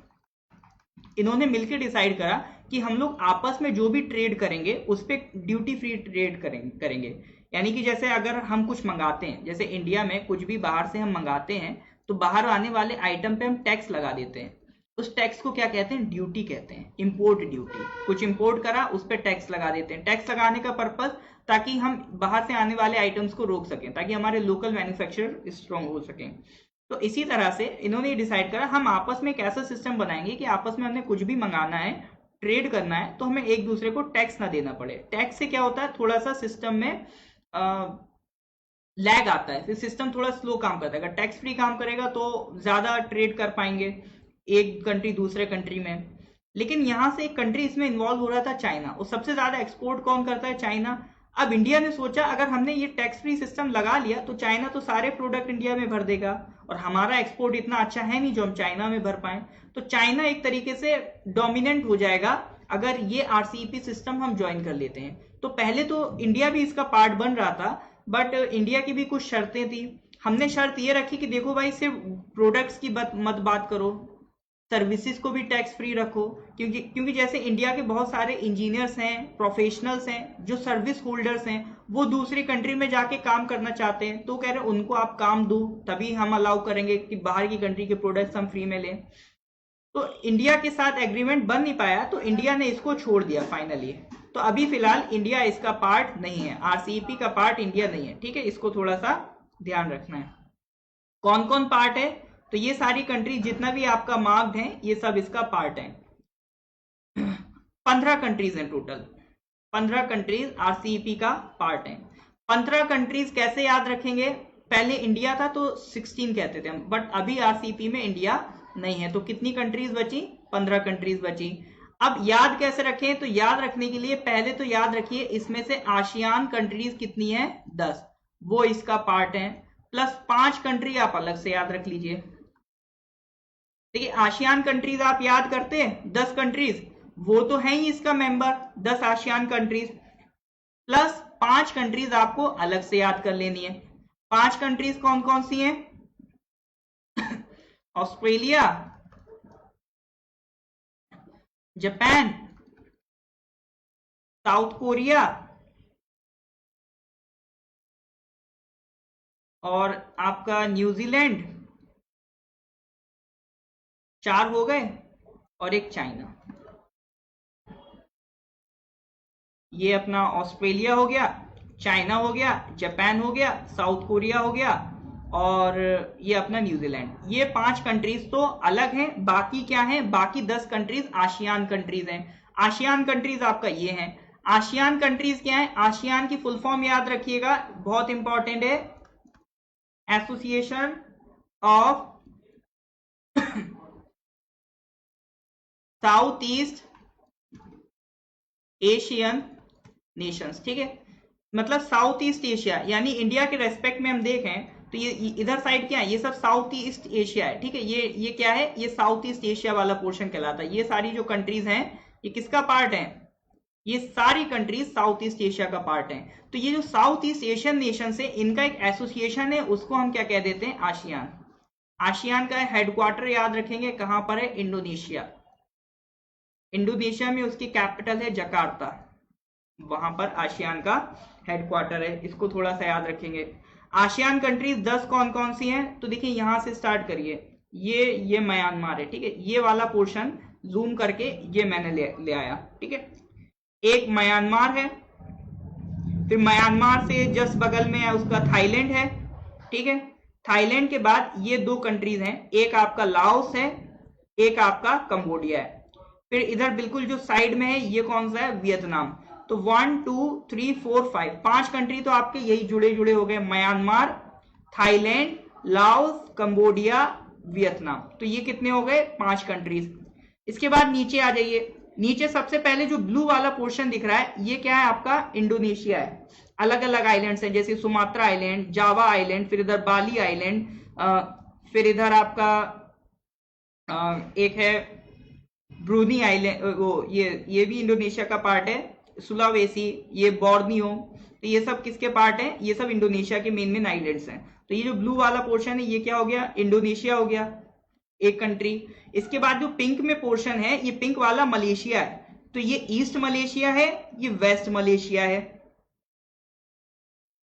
इन्होंने मिलकर डिसाइड करा कि हम लोग आपस में जो भी ट्रेड करेंगे उस पर ड्यूटी फ्री ट्रेड करेंगे। यानी कि जैसे अगर हम कुछ मंगाते हैं, जैसे इंडिया में कुछ भी बाहर से हम मंगाते हैं तो बाहर आने वाले आइटम पे हम टैक्स लगा देते हैं। उस टैक्स को क्या कहते हैं? ड्यूटी कहते हैं, इंपोर्ट ड्यूटी। कुछ इंपोर्ट करा, उस पर टैक्स लगा देते हैं। टैक्स लगाने का पर्पज ताकि हम बाहर से आने वाले आइटम्स को रोक सकें, ताकि हमारे लोकल मैन्युफैक्चरर स्ट्रॉन्ग हो सकें। तो इसी तरह से इन्होंने डिसाइड करा हम आपस में एक ऐसा सिस्टम बनाएंगे कि आपस में हमने कुछ भी मंगाना है, ट्रेड करना है, तो हमें एक दूसरे को टैक्स ना देना पड़े। टैक्स से क्या होता है, थोड़ा सा सिस्टम में लैग आता है, सिस्टम थोड़ा स्लो काम करता है। अगर टैक्स फ्री काम करेगा तो ज्यादा ट्रेड कर पाएंगे एक कंट्री दूसरे कंट्री में। लेकिन यहां से एक कंट्री इसमें इन्वॉल्व हो रहा था, चाइना, और सबसे ज्यादा एक्सपोर्ट कौन करता है? चाइना। अब इंडिया ने सोचा अगर हमने ये टैक्स फ्री सिस्टम लगा लिया तो चाइना तो सारे प्रोडक्ट इंडिया में भर देगा, और हमारा एक्सपोर्ट इतना अच्छा है नहीं जो हम चाइना में भर पाए। तो चाइना एक तरीके से डोमिनेंट हो जाएगा अगर ये आरसीईपी सिस्टम हम ज्वाइन कर लेते हैं। तो पहले तो इंडिया भी इसका पार्ट बन रहा था, बट इंडिया की भी कुछ शर्तें थी। हमने शर्त ये रखी कि देखो भाई, सिर्फ प्रोडक्ट्स की मत बात करो, सर्विसेज को भी टैक्स फ्री रखो। क्योंकि जैसे इंडिया के बहुत सारे इंजीनियर्स हैं, प्रोफेशनल्स हैं, जो सर्विस होल्डर्स हैं, वो दूसरी कंट्री में जाके काम करना चाहते हैं, तो कह रहे हैं उनको आप काम दो, तभी हम अलाउ करेंगे कि बाहर की कंट्री के प्रोडक्ट्स हम फ्री में लें। तो इंडिया के साथ एग्रीमेंट बन नहीं पाया, तो इंडिया ने इसको छोड़ दिया फाइनली। तो अभी फिलहाल इंडिया इसका पार्ट नहीं है, आरसीईपी का पार्ट इंडिया नहीं है। ठीक है, इसको थोड़ा सा ध्यान रखना है। कौन कौन पार्ट है? तो ये सारी कंट्री जितना भी आपका मार्क्ड है ये सब इसका पार्ट है। 15 कंट्रीज हैं टोटल, 15 कंट्रीज आरसीईपी का पार्ट है। 15 कंट्रीज कैसे याद रखेंगे? पहले इंडिया था तो 16 कहते थे हम, बट अभी आरसीईपी में इंडिया नहीं है। तो कितनी कंट्रीज बची? 15 कंट्रीज बची। अब याद कैसे रखें? तो याद रखने के लिए पहले तो याद रखिए इसमें से आसियान कंट्रीज कितनी है? 10, वो इसका पार्ट है, प्लस 5 कंट्री आप अलग से याद रख लीजिए। देखिए आसियान कंट्रीज आप याद करते हैं, 10 कंट्रीज, वो तो है ही इसका member, 10 ASEAN countries, plus 5 countries आपको अलग से याद कर लेनी है। 5 कंट्रीज कौन कौन सी हैं? ऑस्ट्रेलिया, जापान, साउथ कोरिया, और आपका न्यूजीलैंड 4 हो गए, और एक चाइना। ये अपना ऑस्ट्रेलिया हो गया, चाइना हो गया, जापान हो गया, साउथ कोरिया हो गया, और ये अपना न्यूजीलैंड। ये 5 कंट्रीज तो अलग हैं। बाकी क्या है? बाकी 10 कंट्रीज आशियान कंट्रीज हैं। आशियान कंट्रीज आपका ये हैं। आशियान कंट्रीज क्या है? आशियान की फुल फॉर्म याद रखिएगा, बहुत इंपॉर्टेंट है, association of south east Asian Nations. ठीक है, मतलब साउथ ईस्ट एशिया, यानी इंडिया के रेस्पेक्ट में हम देखें तो ये इधर साइड क्या है? ये सब साउथ ईस्ट एशिया है। ठीक है, ये क्या है? ये साउथ ईस्ट एशिया वाला पोर्शन कहलाता है। ये सारी जो कंट्रीज हैं ये किसका पार्ट है? ये सारी कंट्रीज साउथ ईस्ट एशिया का पार्ट है। तो ये जो साउथ ईस्ट एशियन नेशन है इनका एक एसोसिएशन है, उसको हम क्या कह देते हैं? आशियान। आशियान का हेडक्वार्टर याद रखेंगे कहां पर है? इंडोनेशिया। इंडोनेशिया में उसकी कैपिटल है जकार्ता, वहां पर आशियान का हेडक्वार्टर है। इसको थोड़ा सा याद रखेंगे। आशियान कंट्रीज 10 कौन कौन सी हैं? तो देखिए यहां से स्टार्ट करिए। ये म्यांमार है। ठीक है, ये वाला पोर्शन जूम करके ये मैंने ले आया। ठीक है, एक म्यांमार है, फिर म्यांमार से जस्ट बगल में है उसका थाईलैंड है। ठीक है, थाईलैंड के बाद ये 2 कंट्रीज हैं, एक आपका लाओस है, एक आपका कंबोडिया है। फिर इधर बिल्कुल जो साइड में है ये कौन सा है? वियतनाम। तो 1 2 3 4 5 5 कंट्री तो आपके यही जुड़े जुड़े हो गए, Myanmar, Thailand, Laos, Cambodia, Vietnam. तो ये कितने हो गए? 5 कंट्रीज। इसके बाद नीचे आ जाइए। नीचे सबसे पहले जो ब्लू वाला पोर्शन दिख रहा है ये क्या है? आपका इंडोनेशिया है। अलग अलग आइलैंड्स हैं, जैसे सुमात्रा आइलैंड, जावा आइलैंड, फिर इधर बाली आइलैंड, फिर इधर आपका एक है ब्रूनी आइलैंड, वो ये भी इंडोनेशिया का पार्ट है, सुलावेसी, ये बोर्नियो। तो ये सब किसके पार्ट हैं? ये सब इंडोनेशिया के मेन मेन आइलैंड्स हैं। तो ये जो ब्लू वाला पोर्शन है ये क्या हो गया? इंडोनेशिया हो गया, एक कंट्री। इसके बाद जो पिंक में पोर्शन है ये पिंक वाला मलेशिया है। तो ये ईस्ट मलेशिया है, ये वेस्ट मलेशिया है।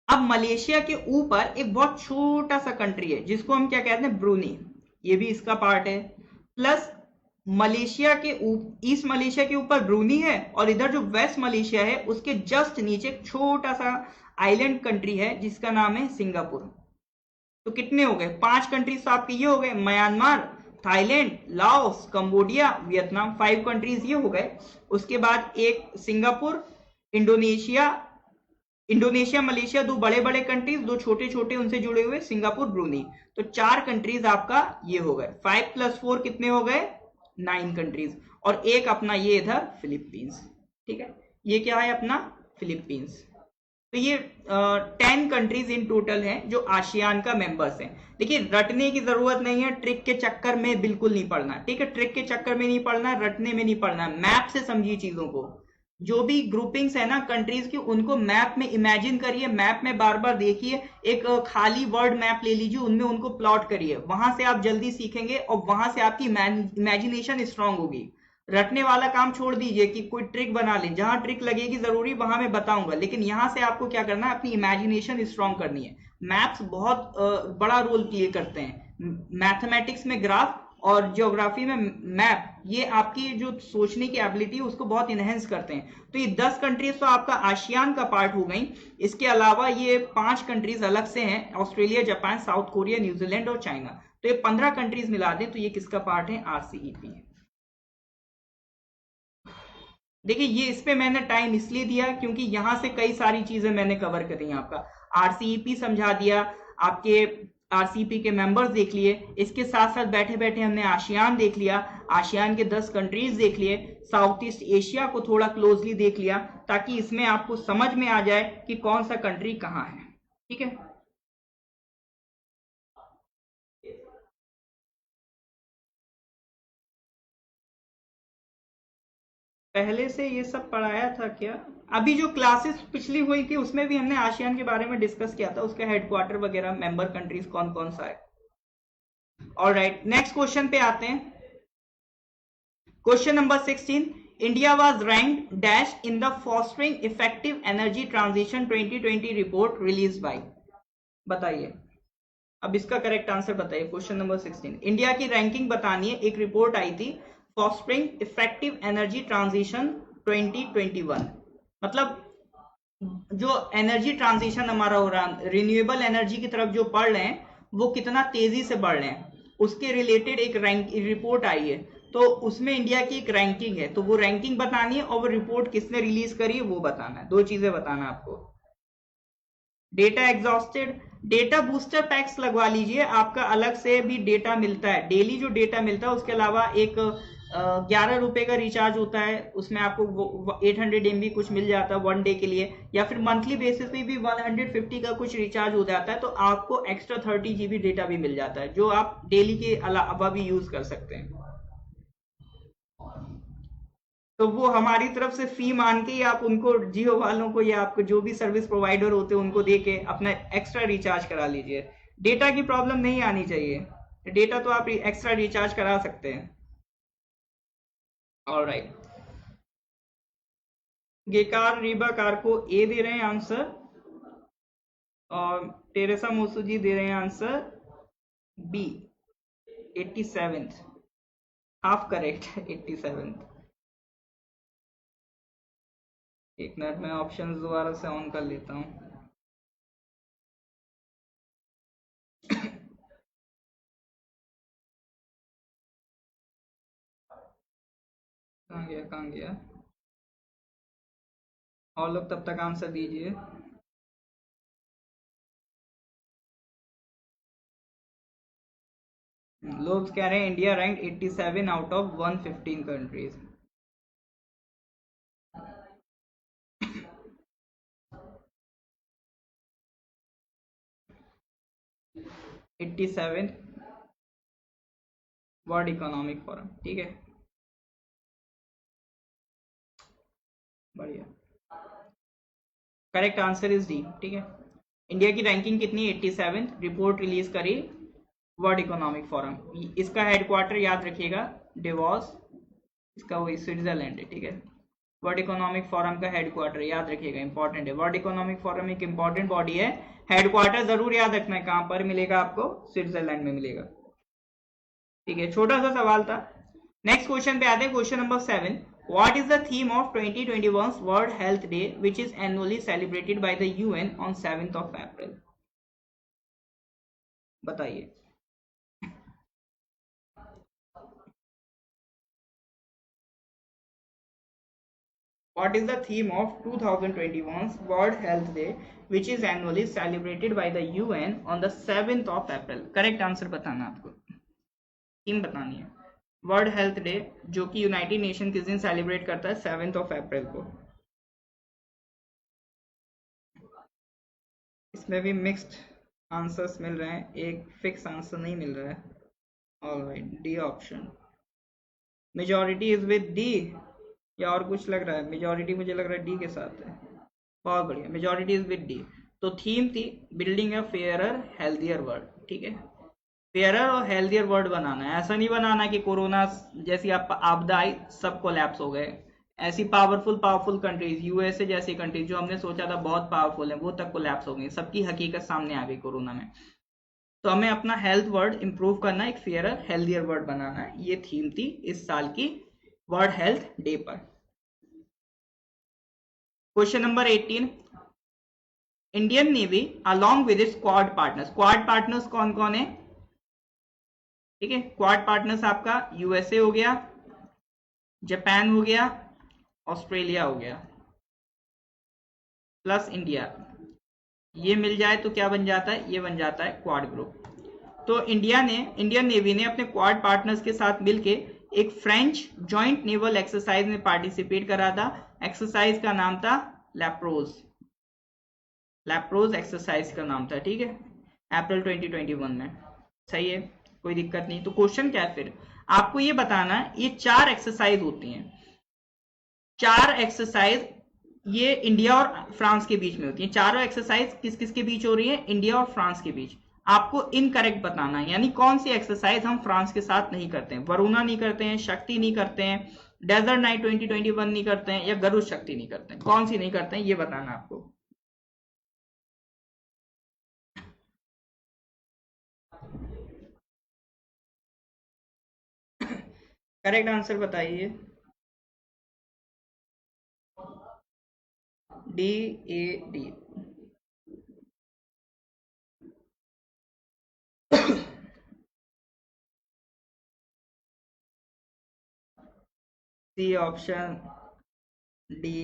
अब मलेशिया के ऊपर एक बहुत छोटा सा कंट्री है जिसको हम क्या कहते हैं? ब्रूनी, ये भी इसका पार्ट है। प्लस मलेशिया के ईस्ट मलेशिया के ऊपर ब्रूनी है, और इधर जो वेस्ट मलेशिया है उसके जस्ट नीचे एक छोटा सा आइलैंड कंट्री है जिसका नाम है सिंगापुर। तो कितने हो गए? 5 कंट्रीज तो आपके ये हो गए, Myanmar, Thailand, Laos, Cambodia, Vietnam. 5 countries ये हो गए। उसके बाद एक सिंगापुर, इंडोनेशिया, मलेशिया, 2 बड़े बड़े कंट्रीज, 2 छोटे छोटे उनसे जुड़े हुए, सिंगापुर, ब्रूनी। तो 4 कंट्रीज आपका ये हो गए। 5 + 4 कितने हो गए? 9 कंट्रीज। और एक अपना ये इधर फिलीपींस। ठीक है, ये क्या है अपना? फिलीपींस। तो ये 10 कंट्रीज इन टोटल हैं जो आशियान का मेंबर्स हैं। देखिए रटने की जरूरत नहीं है, ट्रिक के चक्कर में बिल्कुल नहीं पड़ना। ठीक है, ट्रिक के चक्कर में नहीं पड़ना, रटने में नहीं पड़ना, मैप से समझिए चीजों को। जो भी ग्रुपिंग्स है ना कंट्रीज की, उनको मैप में इमेजिन करिए, मैप में बार बार देखिए। एक खाली वर्ड मैप ले लीजिए, उनमें उनको प्लॉट करिए, वहां से आप जल्दी सीखेंगे और वहां से आपकी इमेजिनेशन स्ट्रांग होगी। रटने वाला काम छोड़ दीजिए कि कोई ट्रिक बना ले, जहां ट्रिक लगेगी जरूरी वहां मैं बताऊंगा, लेकिन यहां से आपको क्या करना है? अपनी इमेजिनेशन स्ट्रांग करनी है। मैप्स बहुत बड़ा रोल प्ले करते हैं। मैथमेटिक्स में ग्राफ और ज्योग्राफी में मैप, ये आपकी जो सोचने की एबिलिटी है उसको बहुत इनहेंस करते हैं। तो ये 10 कंट्रीज तो आपका आशियान का पार्ट हो गई। इसके अलावा ये 5 कंट्रीज अलग से हैं, Australia, Japan, south Korea, New Zealand और चाइना। तो ये 15 कंट्रीज मिला दें तो ये किसका पार्ट है? आरसीईपी। देखिए ये इस पे मैंने टाइम इसलिए दिया क्योंकि यहां से कई सारी चीजें मैंने कवर करी। आपका आरसीईपी समझा दिया, आपके आरसीईपी के मेंबर्स देख लिए, इसके साथ साथ बैठे बैठे हमने आशियान देख लिया, आशियान के 10 कंट्रीज देख लिए, साउथ ईस्ट एशिया को थोड़ा क्लोजली देख लिया, ताकि इसमें आपको समझ में आ जाए कि कौन सा कंट्री कहाँ है। ठीक है, पहले से ये सब पढ़ाया था क्या? अभी जो क्लासेस पिछली हुई थी उसमें भी हमने आशियान के बारे में डिस्कस किया था, उसका हेडक्वार्टर वगैरह, मेंबर कंट्रीज कौन कौन सा है। ऑलराइट, नेक्स्ट क्वेश्चन पे आते हैं। Question number 16, India was ranked dash in the fostering effective energy transition 2020 report release by. बताइए। अब इसका करेक्ट आंसर बताइए। क्वेश्चन नंबर 16, इंडिया की रैंकिंग बतानी है। एक रिपोर्ट आई थी, फॉस्टरिंग इफेक्टिव एनर्जी ट्रांजिशन 2021, मतलब जो एनर्जी ट्रांजिशन हमारा हो रहा है, रिन्यूएबल एनर्जी की तरफ जो बढ़ रहे हैं, वो कितना तेजी से बढ़ रहे हैं, उसके रिलेटेड एक रिपोर्ट आई है। तो उसमें इंडिया की एक रैंकिंग है, तो वो रैंकिंग बतानी है और वो रिपोर्ट किसने रिलीज करी है वो बताना है। दो चीजें बताना है आपको। Data exhausted, data booster PACS लगवा लीजिए, आपका अलग से भी डेटा मिलता है। डेली जो डेटा मिलता है उसके अलावा एक 11 रुपए का रिचार्ज होता है, उसमें आपको 800 MB कुछ मिल जाता है 1 डे के लिए, या फिर मंथली बेसिस पे भी 150 का कुछ रिचार्ज हो जाता है, तो आपको एक्स्ट्रा 30 GB डेटा भी मिल जाता है, जो आप डेली के अलावा भी यूज कर सकते हैं। तो वो हमारी तरफ से फी मान के ही आप उनको, जियो वालों को या आपको जो भी सर्विस प्रोवाइडर होते हैं उनको दे के अपना एक्स्ट्रा रिचार्ज करा लीजिए। डेटा की प्रॉब्लम नहीं आनी चाहिए, डेटा तो आप एक्स्ट्रा रिचार्ज करा सकते हैं। ऑलराइट, गेकार रीबा कार को ए दे रहे हैं आंसर, और टेरेसा मोसू जी दे रहे हैं answer B, 87th, half correct 87th। एक मिनट में ऑप्शन दोबारा से ऑन कर लेता हूँ। कहाँ गया, और लोग तब तक आंसर दीजिए। लोग कह रहे हैं India rank 87 out of 115 countries. Eighty seven world economic forum, ठीक है, बढ़िया। करेक्ट आंसर इज डी, ठीक है। इंडिया की रैंकिंग कितनी, 87, रिपोर्ट रिलीज करी वर्ल्ड इकोनॉमिक फोरम। इसका हेडक्वार्टर याद रखिएगा डेवॉस, इसका वही स्विट्जरलैंड है, ठीक है। वर्ल्ड इकोनॉमिक फोरम का हेडक्वार्टर याद रखिएगा, इंपॉर्टेंट है। वर्ल्ड इकोनॉमिक फोरम एक इंपॉर्टेंट बॉडी है, हेडक्वार्टर जरूर याद रखना है, कहां पर मिलेगा आपको, स्विट्जरलैंड में मिलेगा, ठीक है। छोटा सा सवाल था। नेक्स्ट क्वेश्चन पे आते हैं, question number 7, what is the theme of 2021 world health day which is annually celebrated by the UN on 7th of April? बताइए। What is the theme of 2021's World Health Day, which is annually celebrated by the UN on the 7th of April? Correct answer बताना आपको, theme बतानी है। World health day जो कि United nation किस दिन celebrate करता है, 7th of April को। इसमें भी मिक्स्ड आंसर्स मिल रहे हैं, एक फिक्स आंसर नहीं मिल रहा है। Alright, D option, majority is with D, या और कुछ लग रहा है? मेजॉरिटी मुझे लग रहा है डी के साथ है। बहुत बढ़िया, मेजॉरिटी इज विद डी। तो थीम थी बिल्डिंग अ फेयरर हेल्थियर वर्ल्ड, ठीक है। फेयरर और हेल्थियर वर्ल्ड बनाना है, ऐसा नहीं बनाना कि कोरोना जैसी आपदा आई सब कोलैप्स हो गए। ऐसी पावरफुल कंट्रीज, यूएसए जैसी कंट्रीज जो हमने सोचा था बहुत पावरफुल है, वो तक कोलैप्स हो गई, सबकी हकीकत सामने आ गई कोरोना में। तो हमें अपना हेल्थ वर्ल्ड इंप्रूव करना है, एक फेयरर हेल्थियर वर्ल्ड बनाना है, ये थीम थी इस साल की वर्ल्ड हेल्थ डे पर। Question number 18, Indian navy along with its quad partners, quad partners कौन कौन है, ठीक है। क्वाड पार्टनर्स आपका यूएसए हो गया, जापान हो गया, ऑस्ट्रेलिया हो गया, प्लस इंडिया, ये मिल जाए तो क्या बन जाता है, ये बन जाता है क्वाड ग्रुप। तो इंडियन नेवी ने अपने क्वाड पार्टनर्स के साथ मिलके एक फ्रेंच जॉइंट नेवल एक्सरसाइज में पार्टिसिपेट करा था। एक्सरसाइज का नाम था लैप्रोज, लैप्रोज एक्सरसाइज का नाम था, ठीक है, अप्रैल 2021 में। सही है, कोई दिक्कत नहीं। तो क्वेश्चन क्या है फिर, आपको ये बताना है, ये 4 एक्सरसाइज होती हैं, 4 एक्सरसाइज ये इंडिया और फ्रांस के बीच में होती है। चारों एक्सरसाइज किस किस के बीच हो रही है, इंडिया और फ्रांस के बीच। आपको इनकरेक्ट बताना है, यानी कौन सी एक्सरसाइज हम फ्रांस के साथ नहीं करते हैं। वरुणा नहीं करते हैं, शक्ति नहीं करते हैं, डेजर्ट नाइट 2021 नहीं करते हैं, या गरुड़ शक्ति नहीं करते हैं, कौन सी नहीं करते हैं ये बताना आपको। करेक्ट आंसर बताइए। डी, ए, डी। सी ऑप्शन, डी,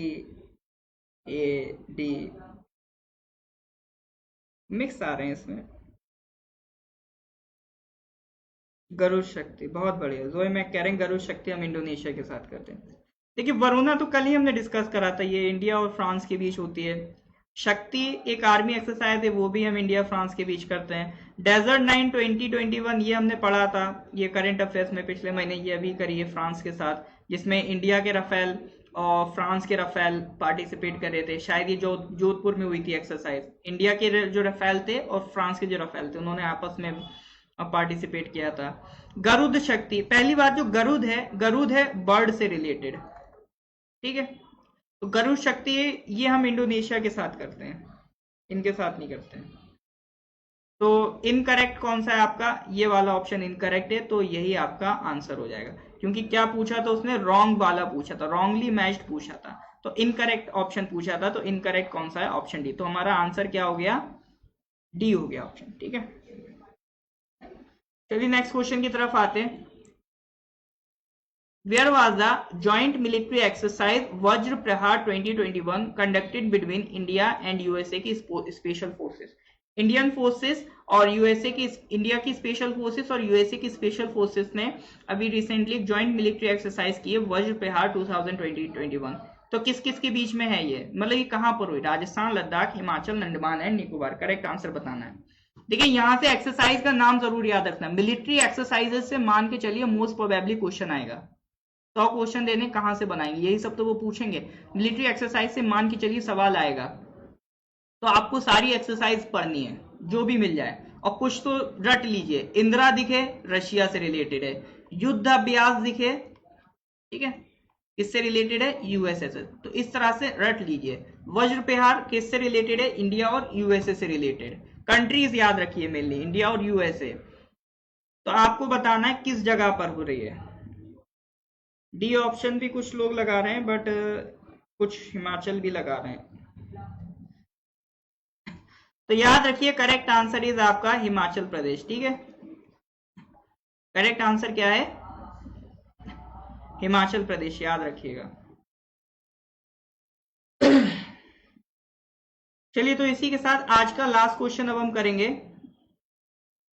ए, डी। मिक्स आ रहे हैं इसमें। गरुड़ शक्ति बहुत बढ़िया, जोए मैक कह रहे हैं गरुड़ शक्ति हम इंडोनेशिया के साथ करते हैं। देखिए वरुणा तो कल ही हमने डिस्कस करा था, ये इंडिया और फ्रांस के बीच होती है। शक्ति एक आर्मी एक्सरसाइज है, वो भी हम इंडिया फ्रांस के बीच करते हैं। डेजर्ट 9 2021 ये हमने पढ़ा था, ये करंट अफेयर्स में पिछले महीने ये अभी करी है फ्रांस के साथ, जिसमें इंडिया के राफेल और फ्रांस के राफेल पार्टिसिपेट कर रहे थे। शायद ये जोधपुर में हुई थी एक्सरसाइज। इंडिया के जो राफेल थे और फ्रांस के जो राफेल थे उन्होंने आपस में पार्टिसिपेट किया था। गरुड़ शक्ति, पहली बात जो गरुड़ है बर्ड से रिलेटेड, ठीक है। तो गरुड़ शक्ति ये हम इंडोनेशिया के साथ करते हैं, इनके साथ नहीं करते हैं। तो इनकरेक्ट कौन सा है आपका, ये वाला ऑप्शन इनकरेक्ट है, तो यही आपका आंसर हो जाएगा। क्योंकि क्या पूछा था उसने, रॉन्ग वाला पूछा था, रॉन्गली मैच्ड पूछा था, तो इनकरेक्ट ऑप्शन पूछा था। तो इनकरेक्ट कौन सा है, ऑप्शन डी। तो हमारा आंसर क्या हो गया, डी हो गया ऑप्शन, ठीक है। चलिए नेक्स्ट क्वेश्चन की तरफ आते हैं। Where was the joint military exercise Vajra Prahar 2021 conducted between India and USA की स्पेशल फोर्सेस? इंडियन फोर्सेस और यूएसए की, इंडिया की स्पेशल फोर्सेस और यूएसए की स्पेशल फोर्सेस ने अभी रिसेंटली जॉइंट मिलिट्री एक्सरसाइज की है वज्र प्रहार 2021। तो किस किस के बीच में है ये, मतलब ये कहां पर हुई? Rajasthan, Ladakh, Himachal, Andaman and Nicobar. Correct answer बताना है। देखिए यहां से एक्सरसाइज का नाम जरूर याद रखना, मिलिट्री एक्सरसाइजेस से मान के चलिए मोस्ट प्रोबेबली क्वेश्चन आएगा। 100 क्वेश्चन देने कहां से बनाएंगे, यही सब तो वो पूछेंगे। मिलिट्री एक्सरसाइज से मान के चलिए सवाल आएगा, तो आपको सारी एक्सरसाइज पढ़नी है जो भी मिल जाए, और कुछ तो रट लीजिए। इंदिरा दिखे रशिया से रिलेटेड है, युद्ध अभ्यास दिखे, ठीक है, किससे रिलेटेड है, यूएसए से, तो इस तरह से रट लीजिए। वज्र प्रहार किससे रिलेटेड है, इंडिया और यूएसए से रिलेटेड। कंट्रीज याद रखिए मेनली, इंडिया और यूएसए। तो आपको बताना है किस जगह पर हो रही है। डी ऑप्शन भी कुछ लोग लगा रहे हैं, बट कुछ हिमाचल भी लगा रहे हैं। तो याद रखिए करेक्ट आंसर इज आपका हिमाचल प्रदेश, ठीक है। करेक्ट आंसर क्या है, हिमाचल प्रदेश, याद रखिएगा। चलिए तो इसी के साथ आज का लास्ट क्वेश्चन अब हम करेंगे।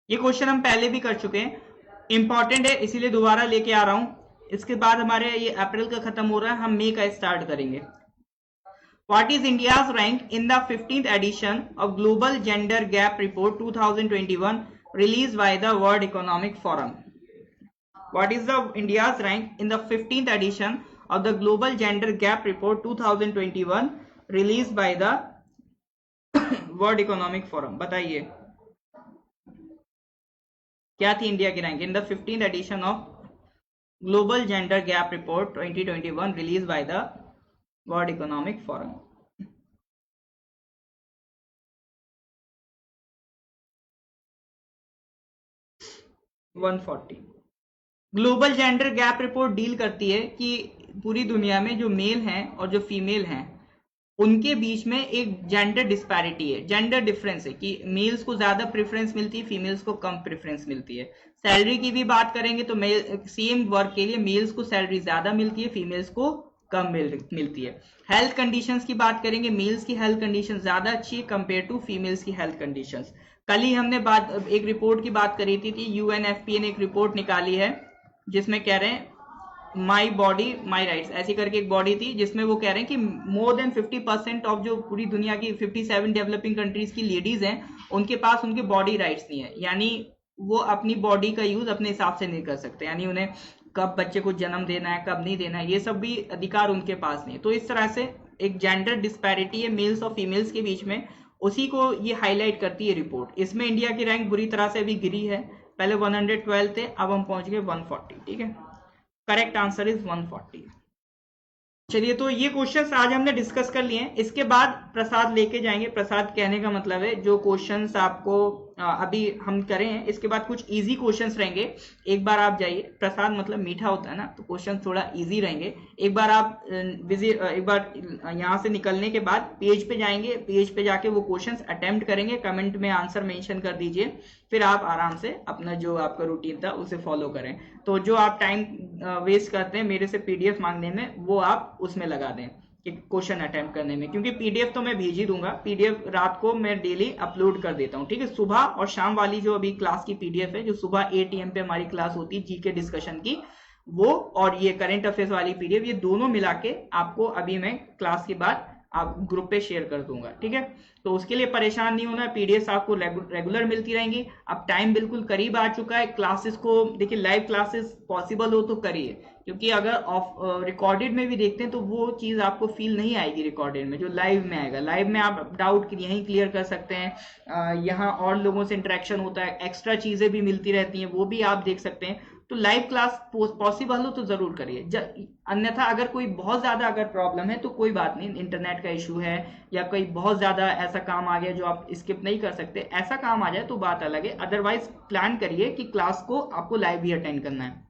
ये क्वेश्चन हम पहले भी कर चुके हैं, इंपॉर्टेंट है इसीलिए दोबारा लेके आ रहा हूं। इसके बाद हमारे ये अप्रैल का खत्म हो रहा है, हम मई का स्टार्ट करेंगे। What is India's rank in the 15th edition of Global Gender Gap Report 2021 released by the World Economic Forum? What is the India's rank in the 15th edition of the Global Gender Gap Report 2021 released by the World Economic Forum? बताइए क्या थी India की rank in the 15th edition of Global Gender Gap Report 2021 released by the World Economic Forum? Global gender gap report deal करती है कि पूरी दुनिया में जो मेल हैं और जो फीमेल हैं उनके बीच में एक जेंडर डिस्पैरिटी है, जेंडर डिफरेंस है, कि मेल्स को ज्यादा प्रेफरेंस मिलती है, फीमेल्स को कम प्रेफरेंस मिलती है। सैलरी की भी बात करेंगे तो सेम वर्क के लिए मेल्स को सैलरी ज्यादा मिलती है, फीमेल्स को कम मिलती है। हेल्थ कंडीशंस की बात करेंगे, मेल्स की हेल्थ कंडीशन ज्यादा अच्छी है कंपेयर टू फीमेल्स की हेल्थ कंडीशंस। कल ही हमने एक रिपोर्ट की बात करी थी, यूएनएफपीए ने एक रिपोर्ट निकाली है जिसमें कह रहे हैं माई बॉडी माई राइट्स, ऐसी करके एक बॉडी थी जिसमें वो कह रहे हैं कि मोर देन 50% ऑफ जो पूरी दुनिया की 57 डेवलपिंग कंट्रीज की लेडीज हैं उनके पास उनके बॉडी राइट्स नहीं है, यानी वो अपनी बॉडी का यूज अपने हिसाब से नहीं कर सकते, यानी उन्हें कब बच्चे को जन्म देना है कब नहीं देना है ये सब भी अधिकार उनके पास नहीं। तो इस तरह से एक जेंडर डिस्पैरिटी है मेल्स और फीमेल्स के बीच में, उसी को ये हाईलाइट करती है रिपोर्ट। इसमें इंडिया की रैंक बुरी तरह से अभी गिरी है, पहले 112 थे, अब हम पहुंच गए 140, ठीक है। Correct answer is 140। चलिए तो ये क्वेश्चंस आज हमने डिस्कस कर लिए हैं, इसके बाद प्रसाद लेके जाएंगे। प्रसाद कहने का मतलब है जो क्वेश्चंस आपको अभी हम करें हैं, इसके बाद कुछ इजी क्वेश्चंस रहेंगे। एक बार आप जाइए, प्रसाद मतलब मीठा होता है ना, तो क्वेश्चन थोड़ा इजी रहेंगे। एक बार आप एक बार यहाँ से निकलने के बाद पेज पे जाएंगे, पेज पे जाके वो क्वेश्चंस अटेम्प्ट करेंगे, कमेंट में आंसर मेंशन कर दीजिए, फिर आप आराम से अपना जो आपका रूटीन था उसे फॉलो करें। तो जो आप टाइम वेस्ट करते हैं मेरे से पीडीएफ मांगने में, वो आप उसमें लगा दें कि क्वेश्चन अटेम्प्ट करने में, क्योंकि पीडीएफ तो मैं भेज ही दूंगा। पीडीएफ रात को मैं डेली अपलोड कर देता हूँ, ठीक है। सुबह और शाम वाली जो अभी क्लास की पीडीएफ है, जो सुबह 8 AM पे हमारी क्लास होती है जीके डिस्कशन की, वो और ये करंट अफेयर्स वाली पीडीएफ, ये दोनों मिला के आपको अभी मैं क्लास के बाद आप ग्रुप पे शेयर कर दूंगा, ठीक है। तो उसके लिए परेशान नहीं होना, पीडीएफ आपको रेगुलर मिलती रहेंगी। अब टाइम बिल्कुल करीब आ चुका है, क्लासेस को देखिए, लाइव क्लासेस पॉसिबल हो तो करिए, क्योंकि अगर ऑफ रिकॉर्डेड में भी देखते हैं तो वो चीज आपको फील नहीं आएगी रिकॉर्डेड में, जो लाइव में आएगा। लाइव में आप डाउट यहीं क्लियर कर सकते हैं, यहाँ और लोगों से इंटरेक्शन होता है, एक्स्ट्रा चीजें भी मिलती रहती हैं, वो भी आप देख सकते हैं। तो लाइव क्लास पॉसिबल हो तो जरूर करिए। अन्यथा अगर कोई बहुत ज्यादा अगर प्रॉब्लम है तो कोई बात नहीं, इंटरनेट का इशू है या कोई बहुत ज्यादा ऐसा काम आ गया जो आप स्किप नहीं कर सकते, ऐसा काम आ जाए तो बात अलग है। अदरवाइज प्लान करिए कि क्लास को आपको लाइव भी अटेंड करना है।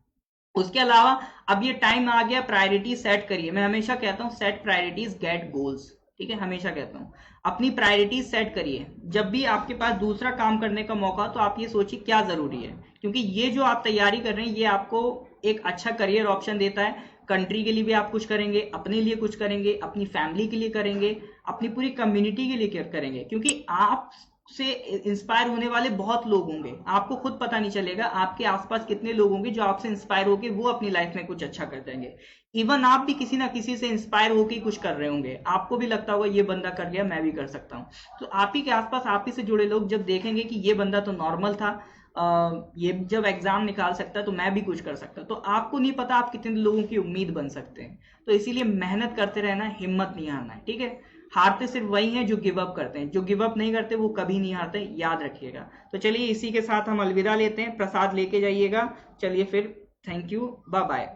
उसके अलावा अब ये टाइम आ गया, प्रायोरिटी सेट करिए। मैं हमेशा कहता हूँ सेट प्रायोरिटीज गेट गोल्स, ठीक है, हमेशा कहता हूँ अपनी प्रायोरिटीज सेट करिए। जब भी आपके पास दूसरा काम करने का मौका तो आप ये सोचिए क्या जरूरी है, क्योंकि ये जो आप तैयारी कर रहे हैं ये आपको एक अच्छा करियर ऑप्शन देता है। कंट्री के लिए भी आप कुछ करेंगे, अपने लिए कुछ करेंगे, अपनी फैमिली के लिए करेंगे, अपनी पूरी कम्युनिटी के लिए करेंगे, क्योंकि आप से इंस्पायर होने वाले बहुत लोग होंगे, आपको खुद पता नहीं चलेगा आपके आसपास कितने लोग होंगे जो आपसे इंस्पायर होके वो अपनी लाइफ में कुछ अच्छा कर देंगे। इवन आप भी किसी ना किसी से इंस्पायर होके कुछ कर रहे होंगे, आपको भी लगता होगा ये बंदा कर गया, मैं भी कर सकता हूँ। तो आप ही के आसपास आप ही से जुड़े लोग जब देखेंगे कि ये बंदा तो नॉर्मल था, ये जब एग्जाम निकाल सकता है तो मैं भी कुछ कर सकता, तो आपको नहीं पता आप कितने लोगों की उम्मीद बन सकते हैं। तो इसीलिए मेहनत करते रहना, हिम्मत नहीं हारना है, ठीक है। हारते सिर्फ वही हैं जो गिव अप करते हैं, जो गिव अप नहीं करते वो कभी नहीं हारते, याद रखिएगा। तो चलिए इसी के साथ हम अलविदा लेते हैं, प्रसाद लेके जाइएगा। चलिए फिर, थैंक यू, बाय बाय।